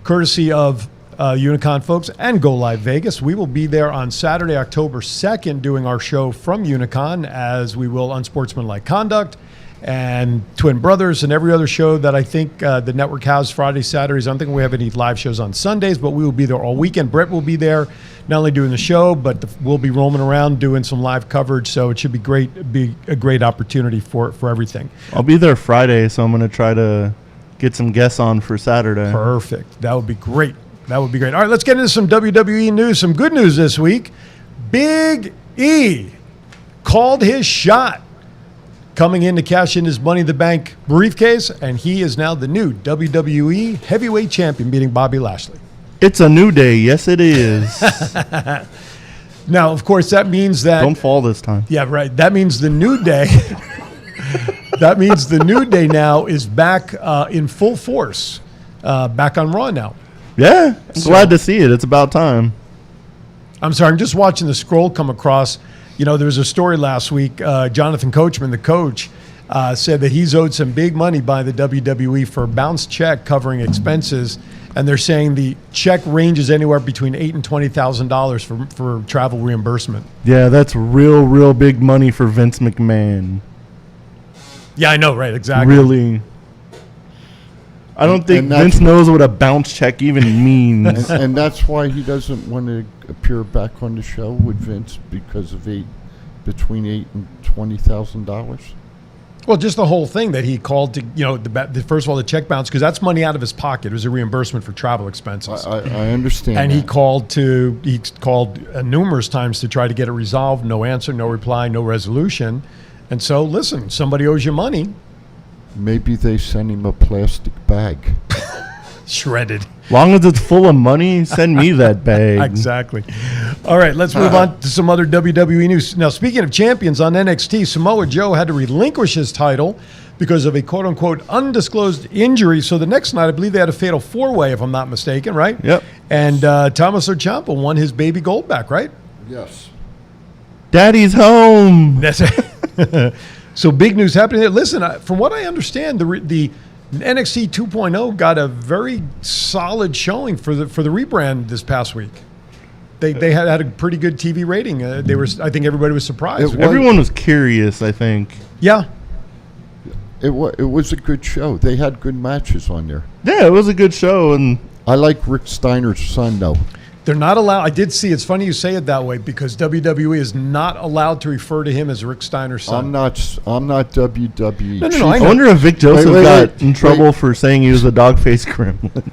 Speaker 1: courtesy of Unicon folks and Go Live Vegas. We will be there on Saturday, October 2nd, doing our show from Unicon, as we will Unsportsmanlike Conduct and Twin Brothers and every other show that I think the network has Fridays, Saturdays. I don't think we have any live shows on Sundays, but we will be there all weekend. Brett will be there, not only doing the show, but we'll be roaming around doing some live coverage. So it should be great, be a great opportunity for everything.
Speaker 2: I'll be there Friday, so I'm going to try to get some guests on for Saturday.
Speaker 1: Perfect. That would be great. That would be great. All right, let's get into some WWE news. Some good news this week. Big E called his shot, coming in to cash in his Money in the Bank briefcase, and he is now the new WWE Heavyweight Champion, beating Bobby Lashley.
Speaker 2: It's a new day. Yes, it is.
Speaker 1: Now, of course, that means that...
Speaker 2: Don't fall this time.
Speaker 1: Yeah, right. That means the New Day... that means the New Day now is back in full force, back on Raw now.
Speaker 2: Yeah, glad to see it. It's about time.
Speaker 1: I'm sorry, I'm just watching the scroll come across. You know, there was a story last week. Jonathan Coachman, the coach, said that he's owed some big money by the WWE for a bounce check covering expenses, and they're saying the check ranges anywhere between $8,000 and $20,000 for travel reimbursement.
Speaker 2: Yeah, that's real big money for Vince McMahon.
Speaker 1: Yeah, I know, right? Exactly.
Speaker 2: Really. I don't think Vince knows what a bounce check even means.
Speaker 3: And that's why he doesn't want to appear back on the show with Vince, because of between $8,000 and $20,000.
Speaker 1: Well, just the whole thing that he called to, you know, first of all, the check bounce, because that's money out of his pocket. It was a reimbursement for travel expenses.
Speaker 3: I understand.
Speaker 1: And
Speaker 3: that.
Speaker 1: he called numerous times to try to get it resolved. No answer, no reply, no resolution. And so, listen, somebody owes you money.
Speaker 3: Maybe they send him a plastic bag.
Speaker 1: Shredded.
Speaker 2: Long as it's full of money, send me that bag.
Speaker 1: Exactly. All right, let's move on to some other WWE news. Now, speaking of champions on NXT, Samoa Joe had to relinquish his title because of a quote-unquote undisclosed injury. So the next night, I believe they had a fatal four-way, if I'm not mistaken, right?
Speaker 2: Yep.
Speaker 1: And Tommaso Ciampa won his baby gold back, right?
Speaker 3: Yes.
Speaker 2: Daddy's home.
Speaker 1: That's it. So big news happening there. Listen, from what I understand, the NXT 2.0 got a very solid showing for the rebrand this past week. They had a pretty good TV rating. I think everybody was surprised.
Speaker 2: Everyone was curious, I think.
Speaker 1: Yeah.
Speaker 3: It was a good show. They had good matches on there.
Speaker 2: Yeah, it was a good show, and
Speaker 3: I like Rick Steiner's son, though.
Speaker 1: They're not allowed. I did see. It's funny you say it that way, because WWE is not allowed to refer to him as Rick Steiner's son.
Speaker 3: I'm not WWE.
Speaker 1: No,
Speaker 2: I wonder if Vic Joseph got in trouble for saying he was a dog-faced gremlin.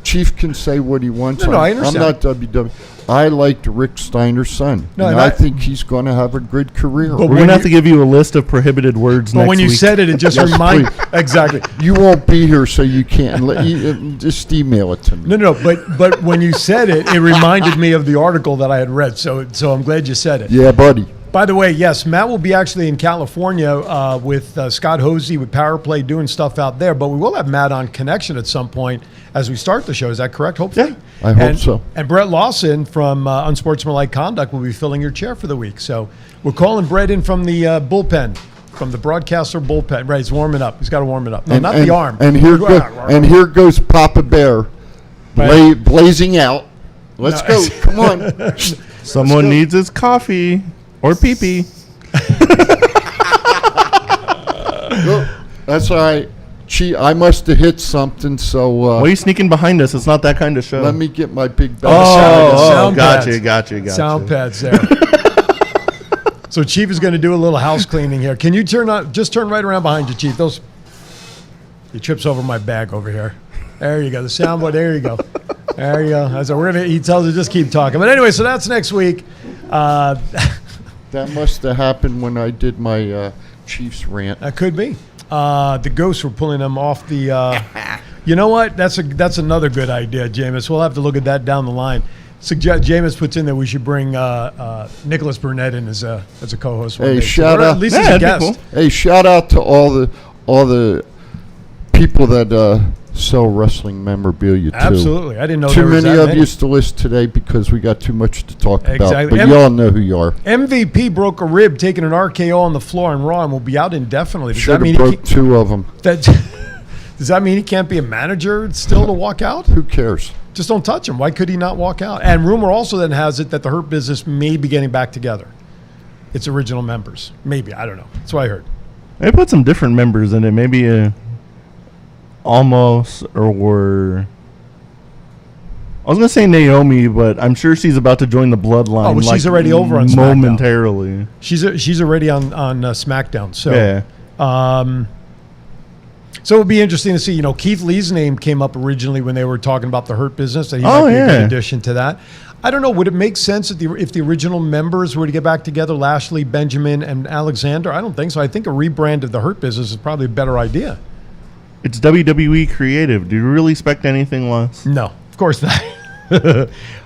Speaker 3: Chief can say what he wants.
Speaker 1: No, I understand.
Speaker 3: I'm not WWE. I liked Rick Steiner's son.
Speaker 1: No,
Speaker 3: and I think he's going to have a good career.
Speaker 2: We're going to have to give you a list of prohibited words next week.
Speaker 1: But when you said it, it just
Speaker 3: Yes,
Speaker 1: reminded...
Speaker 3: please.
Speaker 1: Exactly.
Speaker 3: You won't be here, so you can't. Just email it to me.
Speaker 1: No, but when you said it, it reminded me of the article that I had read. So I'm glad you said it.
Speaker 3: Yeah, buddy.
Speaker 1: By the way, yes, Matt will be actually in California with Scott Hosey with Power Play doing stuff out there. But we will have Matt on Connection at some point as we start the show. Is that correct? Hopefully.
Speaker 2: Yeah,
Speaker 3: I hope so.
Speaker 1: And Brett Lawson from Unsportsmanlike Conduct will be filling your chair for the week. So we're calling Brett in from the bullpen, from the broadcaster bullpen. Right, he's warming up. He's got to warm it up. No, not the arm.
Speaker 3: And here goes Papa Bear, blazing out. Let's go. Come on.
Speaker 2: Someone needs his coffee or pee-pee.
Speaker 3: That's all right. I must have hit something, so...
Speaker 2: Why are you sneaking behind us? It's not that kind of show.
Speaker 3: Let me get my big bag.
Speaker 2: Gotcha.
Speaker 1: Sound pads there. So Chief is going to do a little house cleaning here. Can you turn right around behind you, Chief? He trips over my bag over here. There you go. The soundboard. There you go. There you go. So he tells us just keep talking. But anyway, so that's next week.
Speaker 3: That must have happened when I did my Chiefs rant.
Speaker 1: That could be. The ghosts were pulling them off the. You know what? That's another good idea, Jameis. We'll have to look at that down the line. Jameis puts in that we should bring Nicholas Burnett in as a co-host.
Speaker 3: Hey, shout out!
Speaker 1: At least as a guest.
Speaker 3: Cool. Hey, shout out to all the people that sell wrestling memorabilia too.
Speaker 1: Absolutely, I didn't know
Speaker 3: too
Speaker 1: there was
Speaker 3: many
Speaker 1: that
Speaker 3: of
Speaker 1: many.
Speaker 3: you to list today because we got too much to talk about.
Speaker 1: Exactly.
Speaker 3: But you all know who you are.
Speaker 1: MVP broke a rib taking an RKO on the floor on Raw and will be out indefinitely. Does
Speaker 3: Should
Speaker 1: that mean
Speaker 3: have broke two of them.
Speaker 1: Does that mean he can't be a manager still to walk out?
Speaker 3: Who cares?
Speaker 1: Just don't touch him. Why could he not walk out? And rumor also then has it that the Hurt Business may be getting back together. Its original members. Maybe. I don't know. That's what I heard.
Speaker 2: They put some different members in it. Maybe almost or I was going to say Naomi, but I'm sure she's about to join the bloodline.
Speaker 1: Oh, well, she's already over on SmackDown.
Speaker 2: Momentarily.
Speaker 1: She's already on SmackDown. So,
Speaker 2: yeah.
Speaker 1: So it would be interesting to see. Keith Lee's name came up originally when they were talking about the Hurt Business. That he might be a good addition to that. I don't know. Would it make sense if the original members were to get back together, Lashley, Benjamin, and Alexander? I don't think so. I think a rebrand of the Hurt Business is probably a better idea.
Speaker 2: It's WWE creative. Do you really expect anything less?
Speaker 1: No, of course not.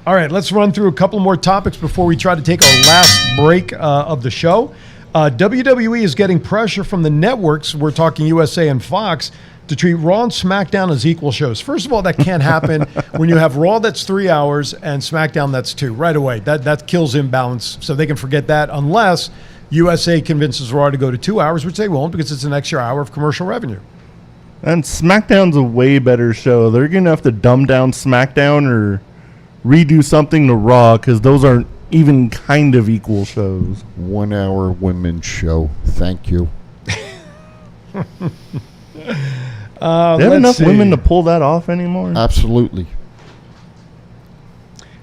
Speaker 1: All right, let's run through a couple more topics before we try to take our last break of the show. WWE is getting pressure from the networks, we're talking USA and Fox, to treat Raw and SmackDown as equal shows. First of all, that can't happen when you have Raw that's 3 hours and SmackDown that's 2. Right away, that kills imbalance, so they can forget that unless USA convinces Raw to go to 2 hours, which they won't because it's an extra hour of commercial revenue.
Speaker 2: And SmackDown's a way better show. They're going to have to dumb down SmackDown or redo something to Raw because those aren't even kind of equal shows.
Speaker 3: 1 hour women's show. Thank you.
Speaker 2: They have enough women to pull that off anymore?
Speaker 3: Absolutely.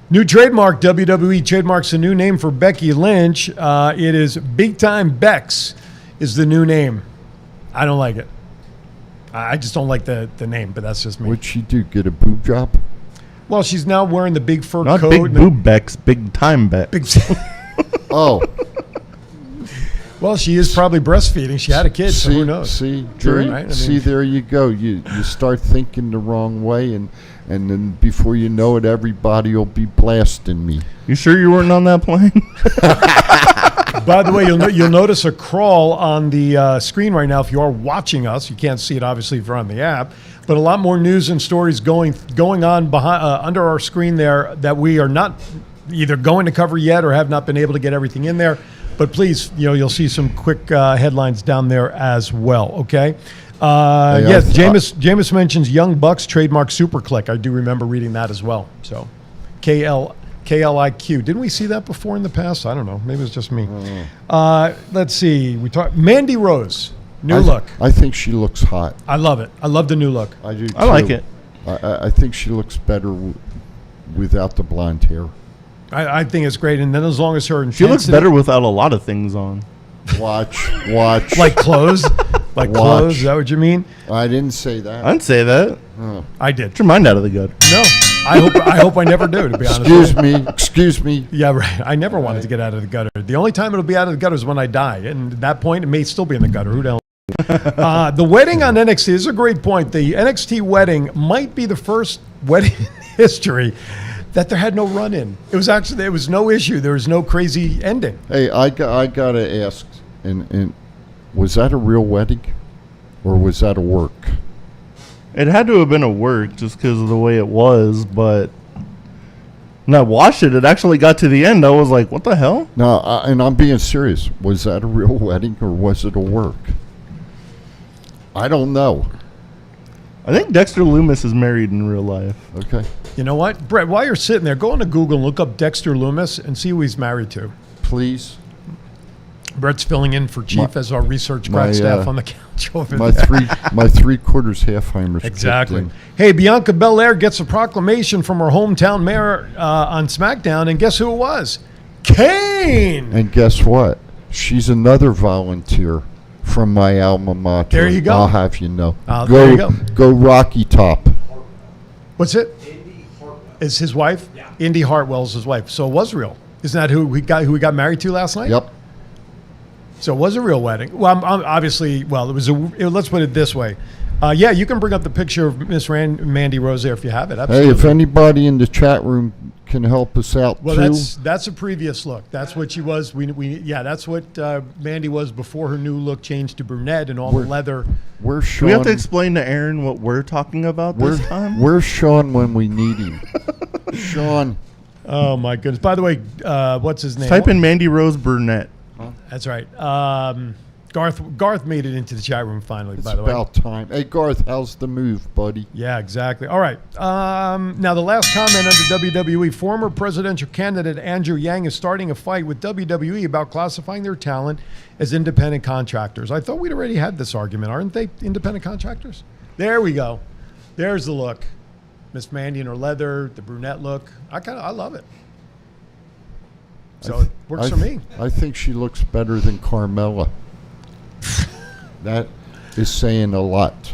Speaker 1: New trademark. WWE trademarks a new name for Becky Lynch. It is Big Time Bex is the new name. I don't like it. I just don't like the name, but that's just me.
Speaker 3: What'd she do? Get a boob job?
Speaker 1: Well, she's now wearing the big fur
Speaker 2: Not
Speaker 1: coat.
Speaker 2: big boob Bex, big time Bex.
Speaker 3: Oh.
Speaker 1: Well, she is probably breastfeeding. She had a kid, so who knows?
Speaker 3: See, Drew,
Speaker 1: right?
Speaker 3: there you go. You start thinking the wrong way, and then before you know it, everybody will be blasting me.
Speaker 2: You sure you weren't on that plane?
Speaker 1: By the way, you'll notice a crawl on the screen right now if you are watching us. You can't see it, obviously, if you're on the app. But a lot more news and stories going on behind under our screen there that we are not either going to cover yet or have not been able to get everything in there. But please, you'll see some quick headlines down there as well, okay? Yes, Jameis mentions Young Bucks trademark SuperClick. I do remember reading that as well. So, KLIQ. Didn't we see that before in the past? I don't know. Maybe it's just me. Let's see. We talked Mandy Rose. New look.
Speaker 3: I think she looks hot.
Speaker 1: I love it. I love the new look.
Speaker 3: I do too.
Speaker 2: I like it.
Speaker 3: I think she looks better without the blonde hair.
Speaker 1: I think it's great. And then as long as her intensity.
Speaker 2: She looks better without a lot of things on.
Speaker 3: Watch.
Speaker 1: Like clothes? Like clothes? Is that what you mean?
Speaker 3: I didn't say that.
Speaker 2: I didn't say that.
Speaker 3: Oh.
Speaker 1: I did.
Speaker 2: Get your mind out of the gutter.
Speaker 1: No. I hope I never do, to be honest.
Speaker 3: Excuse me.
Speaker 1: Yeah, right. I never wanted to get out of the gutter. The only time it'll be out of the gutter is when I die. And at that point, it may still be in the gutter. Who the hell? The wedding on NXT is a great point. The NXT wedding might be the first wedding in history that there had no run-in. It was no issue. There was no crazy ending.
Speaker 3: Hey, I gotta ask, and was that a real wedding, or was that a work?
Speaker 2: It had to have been a work just because of the way it was, but when I watched it, it actually got to the end. I was like, what the hell?
Speaker 3: No, and I'm being serious. Was that a real wedding, or was it a work? I don't know.
Speaker 2: I think Dexter Lumis is married in real life.
Speaker 3: Okay.
Speaker 1: You know what? Brett, while you're sitting there, go on to Google and look up Dexter Lumis and see who he's married to.
Speaker 3: Please.
Speaker 1: Brett's filling in for Chief as our research grad staff on the couch over there.
Speaker 3: My 3/4 Halfheimer's
Speaker 1: exactly. Hey, Bianca Belair gets a proclamation from her hometown mayor on SmackDown, and guess who it was? Kane!
Speaker 3: And guess what? She's another volunteer from my alma mater.
Speaker 1: There you go.
Speaker 3: I'll have you know.
Speaker 1: There you go.
Speaker 3: Go Rocky Top.
Speaker 1: What's it? Is his wife?
Speaker 9: Yeah.
Speaker 1: Indy Hartwell's his wife. So it was real. Isn't that who we got married to last night?
Speaker 3: Yep.
Speaker 1: So it was a real wedding. Well, I'm obviously, let's put it this way. Yeah, you can bring up the picture of Miss Mandy Rose there if you have it. Absolutely.
Speaker 3: Hey, if anybody in the chat room can help us out
Speaker 1: Well,
Speaker 3: too.
Speaker 1: that's a previous look. That's what she was. That's what Mandy was before her new look changed to brunette and all the leather.
Speaker 3: Where's
Speaker 2: Do
Speaker 3: Sean?
Speaker 2: we have to explain to Aaron what we're talking about this time?
Speaker 3: Where's Sean when we need him? Sean.
Speaker 1: Oh my goodness! By the way, what's his name?
Speaker 2: Type in Mandy Rose Burnett.
Speaker 1: That's right. Garth made it into the chat room finally.
Speaker 3: It's
Speaker 1: by the way,
Speaker 3: about time. Hey, Garth, how's the move, buddy?
Speaker 1: Yeah, exactly. All right. Now, the last comment under WWE, former presidential candidate Andrew Yang is starting a fight with WWE about classifying their talent as independent contractors. I thought we'd already had this argument. Aren't they independent contractors? There we go. There's the look. Miss Mandy in her leather, the brunette look. I love it. So it works for me.
Speaker 3: I think she looks better than Carmella. That is saying a lot.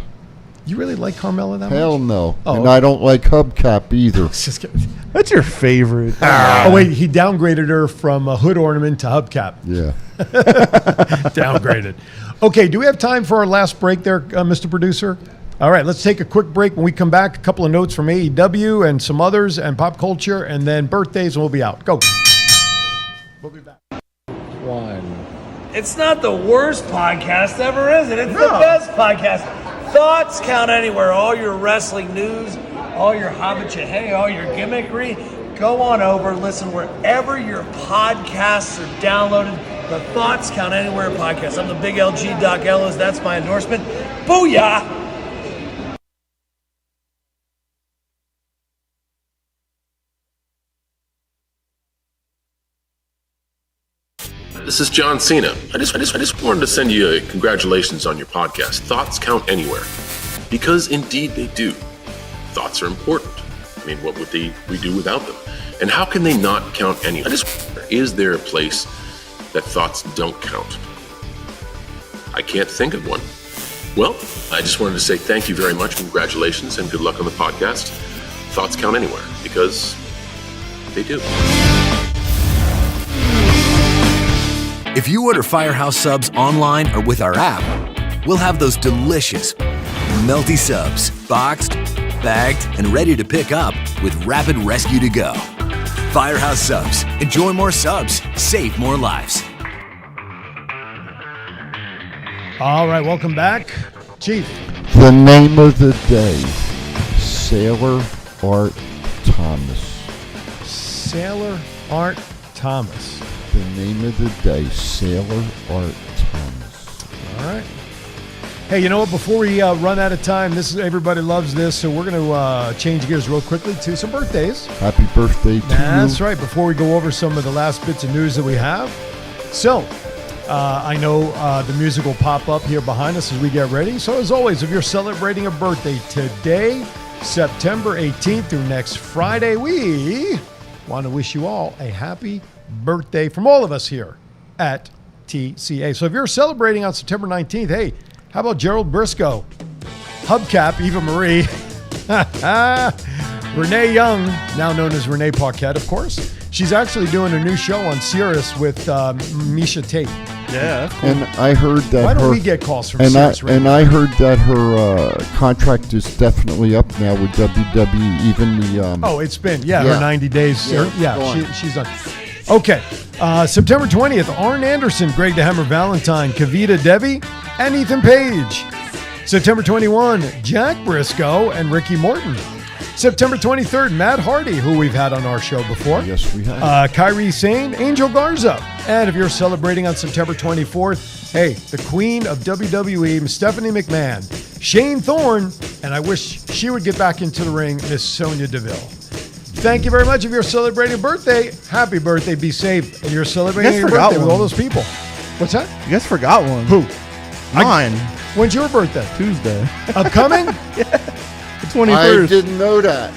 Speaker 1: You really like Carmella that
Speaker 3: Hell
Speaker 1: much?
Speaker 3: no.
Speaker 1: Oh,
Speaker 3: And
Speaker 1: okay.
Speaker 3: I don't like Hubcap either.
Speaker 1: Just kidding.
Speaker 2: That's your favorite.
Speaker 1: Oh, wait. He downgraded her from a hood ornament to hubcap.
Speaker 3: Yeah.
Speaker 1: Downgraded. Okay, do we have time for our last break there, Mr. Producer? All right, let's take a quick break. When we come back, a couple of notes from AEW and some others and pop culture, and then birthdays, and we'll be out. Go. We'll be back.
Speaker 4: It's not the worst podcast ever, is it? It's the best podcast. Thoughts count anywhere. All your wrestling news, all your hobbit all your gimmickry. Go on over, listen wherever your podcasts are downloaded. The Thoughts Count Anywhere podcast. I'm the big LG Doc Ellis. That's my endorsement. Booyah!
Speaker 10: This is John Cena. I just wanted to send you a congratulations on your podcast. Thoughts count anywhere, because indeed they do. Thoughts are important. I mean, what would we do without them? And how can they not count anywhere? Is there a place that thoughts don't count? I can't think of one. Well, I just wanted to say thank you very much, congratulations, and good luck on the podcast. Thoughts count anywhere, because they do.
Speaker 5: If you order Firehouse subs online or with our app, we'll have those delicious, melty subs boxed, bagged, and ready to pick up with rapid rescue to go. Firehouse subs. Enjoy more subs. Save more lives.
Speaker 1: All right, welcome back. Chief.
Speaker 3: The name of the day, Sailor Art Thomas.
Speaker 1: Sailor Art Thomas.
Speaker 3: The name of the day, Sailor Art Thomas.
Speaker 1: All right. Hey, you know what? Before we run out of time, everybody loves this, so we're going to change gears real quickly to some birthdays.
Speaker 3: Happy birthday to you.
Speaker 1: That's right. Before we go over some of the last bits of news that we have. So, I know the music will pop up here behind us as we get ready. So, as always, if you're celebrating a birthday today, September 18th through next Friday, we want to wish you all a happy birthday from all of us here at TCA. So if you're celebrating on September 19th, hey, how about Gerald Briscoe, Hubcap, Eva Marie, Renee Young, now known as Renee Paquette, of course. She's actually doing a new show on Sirius with Misha Tate.
Speaker 2: Yeah, that's cool.
Speaker 3: And I heard that
Speaker 1: Why don't we get calls from
Speaker 3: and
Speaker 1: Sirius Radio?
Speaker 3: And I heard that her contract is definitely up now with WWE. Even the
Speaker 1: oh, it's been her 90 days.
Speaker 3: Yeah,
Speaker 1: She's done. Okay, September 20th, Arn Anderson, Greg the Hammer Valentine, Kavita Devi, and Ethan Page. September 21, Jack Briscoe and Ricky Morton. September 23rd, Matt Hardy, who we've had on our show before.
Speaker 3: Yes, we have.
Speaker 1: Kyrie Sane, Angel Garza. And if you're celebrating on September 24th, hey, the queen of WWE, Stephanie McMahon, Shane Thorne, and I wish she would get back into the ring, Miss Sonya Deville. Thank you very much. If you're celebrating a birthday, happy birthday, be safe. And you're celebrating your birthday with all those people. What's that?
Speaker 2: You guys forgot one.
Speaker 1: Who?
Speaker 2: Mine.
Speaker 1: When's your birthday?
Speaker 2: Tuesday.
Speaker 1: Upcoming?
Speaker 2: The 21st.
Speaker 3: I didn't know that.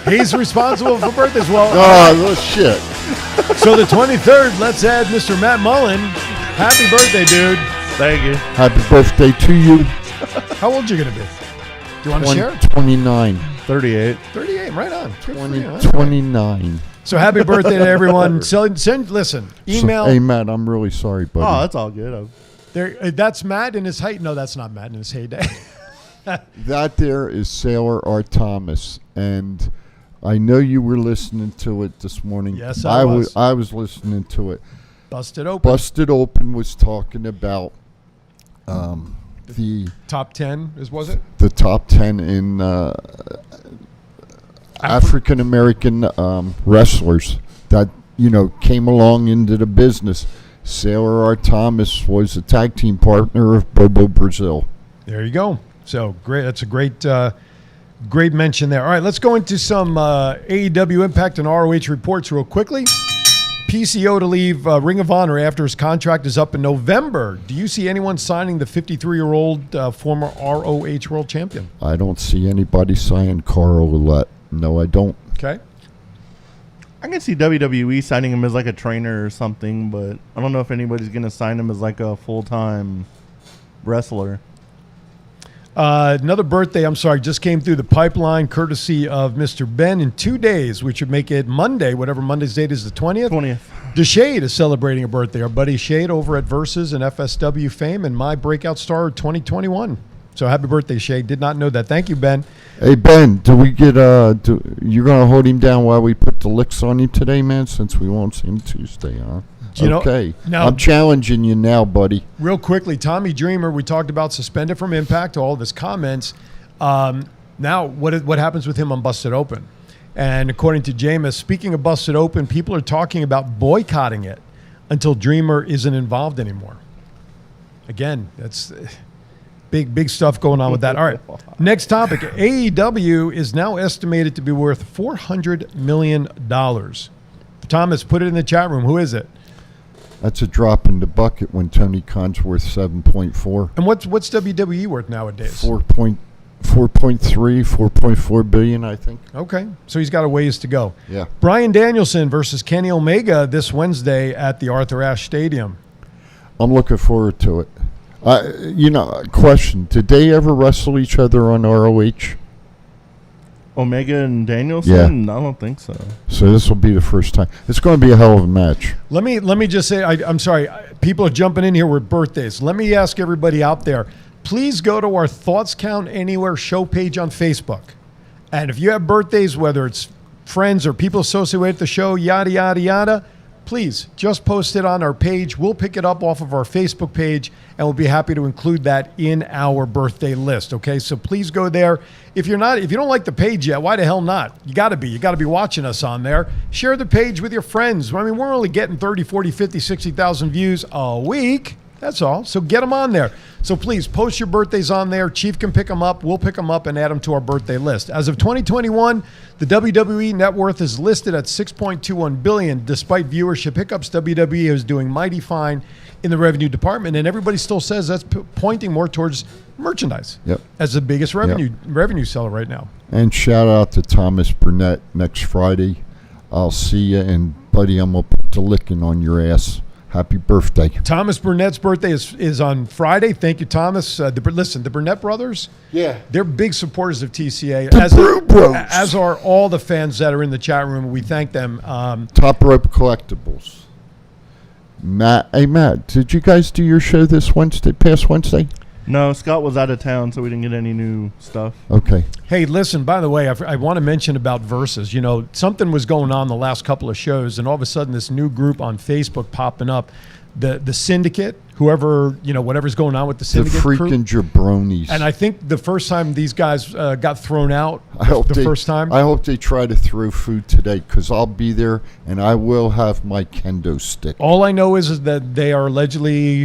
Speaker 1: He's responsible for birthdays. Well,
Speaker 3: Oh, shit.
Speaker 1: so the 23rd, let's add Mr. Matt Mullen. Happy birthday, dude.
Speaker 2: Thank you.
Speaker 3: Happy birthday to you.
Speaker 1: How old you going to be? Do you want to share?
Speaker 3: 29.
Speaker 2: 38.
Speaker 1: 38, right on. Good for you.
Speaker 3: 29.
Speaker 1: So happy birthday to everyone. Listen, email.
Speaker 3: Hey, Matt, I'm really sorry, buddy.
Speaker 2: Oh, that's all good.
Speaker 1: That's Matt in his height. No, that's not Matt in his heyday.
Speaker 3: That there is Sailor Art Thomas, and I know you were listening to it this morning.
Speaker 1: Yes, I was.
Speaker 3: I was listening to it.
Speaker 1: Busted Open.
Speaker 3: Busted Open was talking about the
Speaker 1: top 10, was it?
Speaker 3: The top 10 in African American wrestlers that came along into the business. Sailor Art Thomas was a tag team partner of Bobo Brazil.
Speaker 1: There you go. So great. That's a great mention there. All right, let's go into some AEW Impact and ROH reports real quickly. PCO to leave Ring of Honor after his contract is up in November. Do you see anyone signing the 53-year-old former ROH World Champion?
Speaker 3: I don't see anybody signing Carl Ouellet. No, I don't.
Speaker 1: Okay.
Speaker 2: I can see WWE signing him as like a trainer or something, but I don't know if anybody's going to sign him as like a full-time wrestler.
Speaker 1: Another birthday, just came through the pipeline courtesy of Mr. Ben in 2 days, which would make it Monday, whatever Monday's date is, the 20th.
Speaker 2: 20th.
Speaker 1: DeShade is celebrating a birthday. Our buddy Shade over at Versus and FSW fame and my breakout star of 2021. So happy birthday, Shade. Did not know that. Thank you, Ben.
Speaker 3: Hey, Ben, do we get, you're going to hold him down while we put the licks on him today, man, since we won't see him Tuesday, huh? Okay.
Speaker 1: Now,
Speaker 3: I'm challenging you now, buddy.
Speaker 1: Real quickly, Tommy Dreamer, we talked about suspended from Impact, all of his comments. Now, what happens with him on Busted Open? And according to Jameis, speaking of Busted Open, people are talking about boycotting it until Dreamer isn't involved anymore. Again, that's big stuff going on with that. All right, next topic. AEW is now estimated to be worth $400 million. Thomas, put it in the chat room. Who is it?
Speaker 3: That's a drop in the bucket when Tony Khan's worth 7.4.
Speaker 1: And what's WWE worth nowadays?
Speaker 3: 4.3, 4.4 billion, I think.
Speaker 1: Okay, so he's got a ways to go.
Speaker 3: Yeah.
Speaker 1: Bryan Danielson versus Kenny Omega this Wednesday at the Arthur Ashe Stadium.
Speaker 3: I'm looking forward to it. Question: did they ever wrestle each other on ROH?
Speaker 2: Omega and Danielson?
Speaker 3: Yeah.
Speaker 2: I don't think so.
Speaker 3: So this will be the first time. It's going to be a hell of a match.
Speaker 1: Let me just say, I'm sorry, people are jumping in here with birthdays. Let me ask everybody out there, please go to our Thoughts Count Anywhere show page on Facebook. And if you have birthdays, whether it's friends or people associated with the show, yada, yada, yada, please just post it on our page. We'll pick it up off of our Facebook page, and we'll be happy to include that in our birthday list. Okay, so please go there. If you don't like the page yet, why the hell not? You got to be watching us on there. Share the page with your friends. I mean, we're only getting 30, 40, 50, 60,000 views a week. That's all. So get them on there. So please post your birthdays on there. Chief can pick them up. We'll pick them up and add them to our birthday list. As of 2021, the WWE net worth is listed at $6.21 billion. Despite viewership hiccups, WWE is doing mighty fine in the revenue department, and everybody still says that's pointing more towards merchandise as the biggest revenue seller right now.
Speaker 3: And shout out to Thomas Burnett next Friday. I'll see you, and buddy, I'm going to put the licking on your ass. Happy birthday.
Speaker 1: Thomas Burnett's birthday is on Friday. Thank you, Thomas. Listen, the Burnett brothers, they're big supporters of TCA, as are all the fans that are in the chat room. We thank them.
Speaker 3: Top Rope Collectibles. Matt, did you guys do your show past Wednesday?
Speaker 2: No, Scott was out of town, so we didn't get any new stuff.
Speaker 3: Okay.
Speaker 1: Hey, listen, by the way, I want to mention about Versus. Something was going on the last couple of shows, and all of a sudden this new group on Facebook popping up, the Syndicate, whatever's going on with the Syndicate
Speaker 3: crew. The freaking jabronis.
Speaker 1: And I think the first time these guys got thrown out, I hope they
Speaker 3: try to throw food today, because I'll be there, and I will have my kendo stick.
Speaker 1: All I know is that they are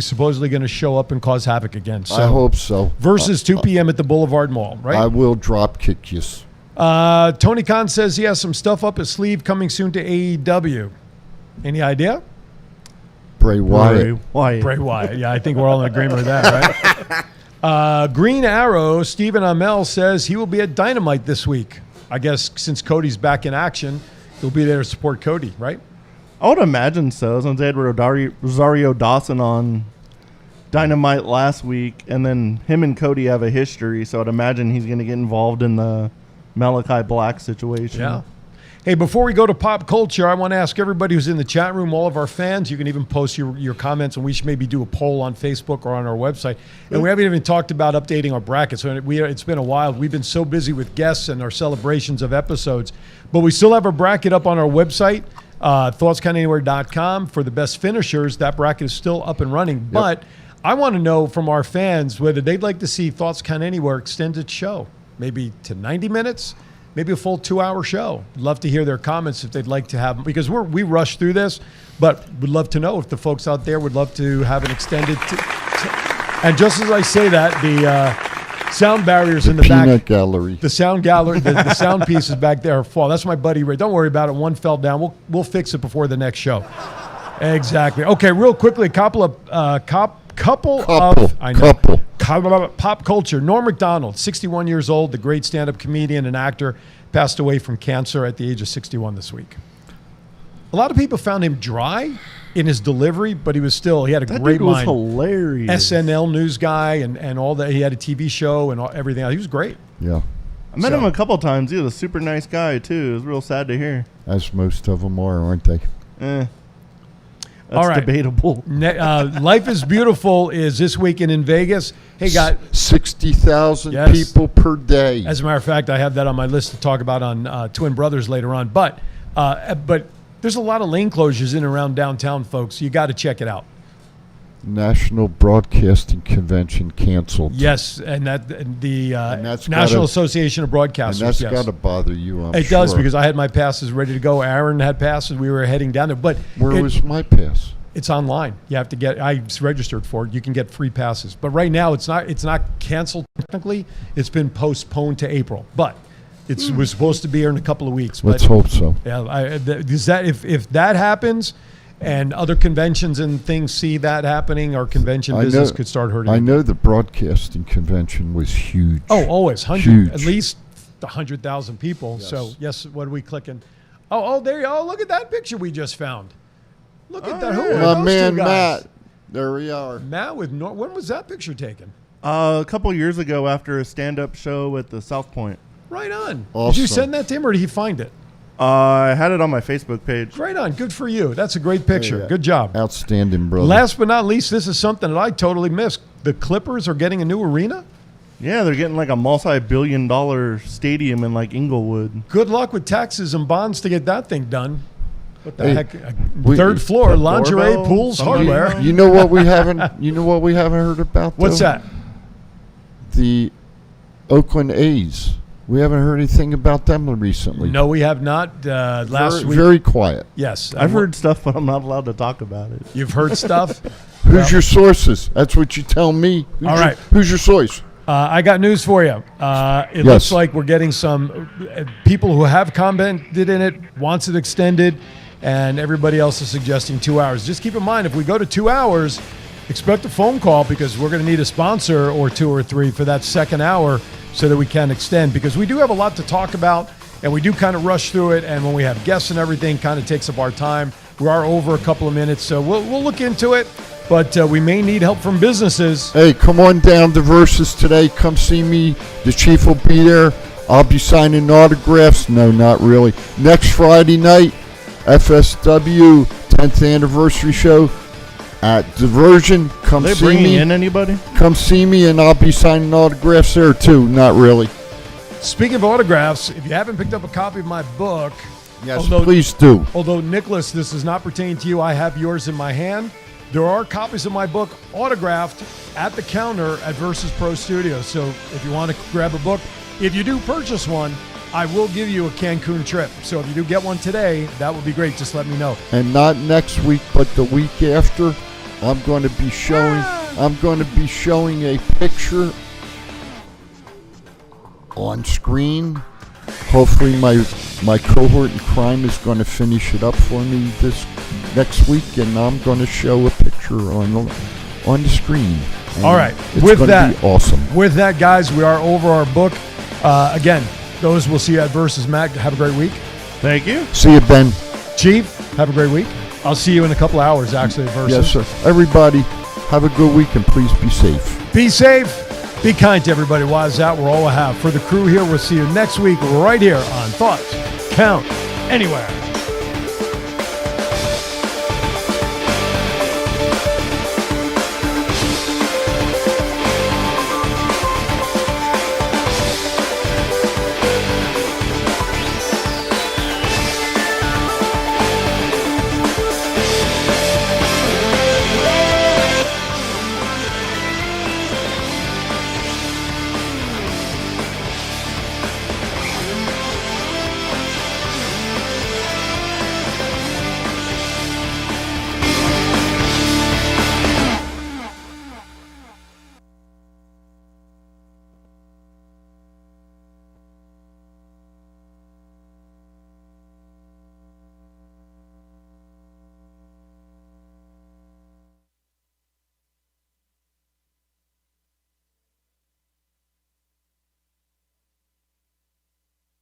Speaker 1: supposedly going to show up and cause havoc again. So
Speaker 3: I hope so.
Speaker 1: Versus 2 p.m. at the Boulevard Mall, right?
Speaker 3: I will drop kick you.
Speaker 1: Tony Khan says he has some stuff up his sleeve coming soon to AEW. Any idea?
Speaker 3: Bray Wyatt.
Speaker 1: Bray Wyatt. Yeah, I think we're all in agreement with that, right? Green Arrow, Stephen Amell says he will be at Dynamite this week. I guess since Cody's back in action, he'll be there to support Cody, right?
Speaker 2: I would imagine so, since they had Rosario Dawson on Dynamite last week, and then him and Cody have a history, so I'd imagine he's going to get involved in the Malachi Black situation.
Speaker 1: Yeah. Hey, before we go to pop culture, I want to ask everybody who's in the chat room, all of our fans, you can even post your comments, and we should maybe do a poll on Facebook or on our website. And we haven't even talked about updating our brackets. So it's been a while. We've been so busy with guests and our celebrations of episodes. But we still have our bracket up on our website, thoughtscountanywhere.com. For the best finishers, that bracket is still up and running. Yep. But I want to know from our fans whether they'd like to see Thoughts Count Anywhere extended show, maybe to 90 minutes. Maybe a full 2-hour show. Love to hear their comments if they'd like to have, because we rush through this, but would love to know if the folks out there would love to have an extended. And just as I say that, the sound barriers in the back.
Speaker 3: Peanut gallery.
Speaker 1: The sound gallery, the sound pieces back there fall. That's my buddy Ray. Don't worry about it. One fell down. We'll fix it before the next show. Exactly. Okay, real quickly, a couple of pop culture. Norm Macdonald, 61 years old, the great stand-up comedian and actor, passed away from cancer at the age of 61 this week. A lot of people found him dry in his delivery, but he had a great mind.
Speaker 2: That was hilarious.
Speaker 1: SNL news guy and all that. He had a TV show and everything else. He was great.
Speaker 3: Yeah.
Speaker 2: I met him a couple times. He was a super nice guy, too. It was real sad to hear.
Speaker 3: As most of them are, aren't they?
Speaker 2: That's
Speaker 1: all right.
Speaker 2: Debatable.
Speaker 1: Life is Beautiful is this weekend in Vegas. Hey, got
Speaker 3: 60,000 people per day.
Speaker 1: As a matter of fact, I have that on my list to talk about on Twin Brothers later on. But there's a lot of lane closures in and around downtown, folks. You got to check it out.
Speaker 3: National Broadcasting Convention canceled.
Speaker 1: Yes, and the National Association of Broadcasters.
Speaker 3: And that's got to bother you, I'm sure.
Speaker 1: It does, because I had my passes ready to go. Aaron had passes. We were heading down there. But
Speaker 3: where was my pass?
Speaker 1: It's online. You have to get. I registered for it. You can get free passes. But right now, it's not canceled technically. It's been postponed to April. But it was supposed to be here in a couple of weeks.
Speaker 3: Let's hope so.
Speaker 1: Yeah, if that happens, and other conventions and things see that happening, our convention business could start hurting.
Speaker 3: I know the broadcasting convention was huge.
Speaker 1: Oh, always. Huge. At least 100,000 people. Yes. So, yes, what are we clicking? Oh, there you go. Oh, look at that picture we just found. Look at that. Who are those
Speaker 3: man,
Speaker 1: two guys?
Speaker 3: Matt. There we are.
Speaker 1: Matt with when was that picture taken?
Speaker 2: A couple years ago after a stand-up show at the South Point.
Speaker 1: Right on.
Speaker 3: Awesome.
Speaker 1: Did you send that to him, or did he find it?
Speaker 2: I had it on my Facebook page.
Speaker 1: Right on. Good for you. That's a great picture. Good job.
Speaker 3: Outstanding, brother.
Speaker 1: Last but not least, this is something that I totally missed. The Clippers are getting a new arena?
Speaker 2: Yeah, they're getting like a multi-billion-dollar stadium in like Inglewood.
Speaker 1: Good luck with taxes and bonds to get that thing done. What the heck? Third floor, lingerie, pools, hardware.
Speaker 3: You know what we haven't heard about?
Speaker 1: What's that?
Speaker 3: The Oakland A's. We haven't heard anything about them recently.
Speaker 1: No, we have not. Last week.
Speaker 3: Very quiet.
Speaker 1: Yes.
Speaker 2: I've heard stuff, but I'm not allowed to talk about it.
Speaker 1: You've heard stuff?
Speaker 3: Who's your sources? That's what you tell me. Who's your source?
Speaker 1: I got news for you. It looks like we're getting some people who have commented in it, wants it extended, and everybody else is suggesting 2 hours. Just keep in mind, if we go to 2 hours, expect a phone call, because we're going to need a sponsor or two or three for that second hour so that we can extend, because we do have a lot to talk about, and we do kind of rush through it, and when we have guests and everything, kind of takes up our time. We are over a couple of minutes, so we'll look into it, but we may need help from businesses.
Speaker 3: Hey, come on down to Versus today. Come see me. The chief will be there. I'll be signing autographs. No, not really. Next Friday night, FSW 10th anniversary show at Diversion. Come see me.
Speaker 2: Are they bringing in anybody?
Speaker 3: Come see me, and I'll be signing autographs there too. Not really.
Speaker 1: Speaking of autographs, if you haven't picked up a copy of my book,
Speaker 3: yes, please do.
Speaker 1: Although, Nicholas, this does not pertain to you. I have yours in my hand. There are copies of my book autographed at the counter at Versus Pro Studios. So if you want to grab a book, if you do purchase one, I will give you a Cancun trip. So if you do get one today, that would be great. Just let me know.
Speaker 3: And not next week, but the week after, I'm going to be showing a picture on screen. Hopefully my cohort in crime is going to finish it up for me this next week, and I'm going to show a picture on the screen. And
Speaker 1: all right.
Speaker 3: It's
Speaker 1: with
Speaker 3: going
Speaker 1: that,
Speaker 3: to be awesome.
Speaker 1: With that, guys, we are over our book. Again, those we'll see you at Versus. Mac, have a great week.
Speaker 2: Thank you.
Speaker 3: See you, Ben.
Speaker 1: Chief, have a great week. I'll see you in a couple hours, actually, at Versus.
Speaker 3: Yes, sir. Everybody, Have a good week and please be safe.
Speaker 1: Be safe. Be kind to everybody. Why is that? We're all I have. For the crew here, we'll see you next week right here on Thoughts Count Anywhere.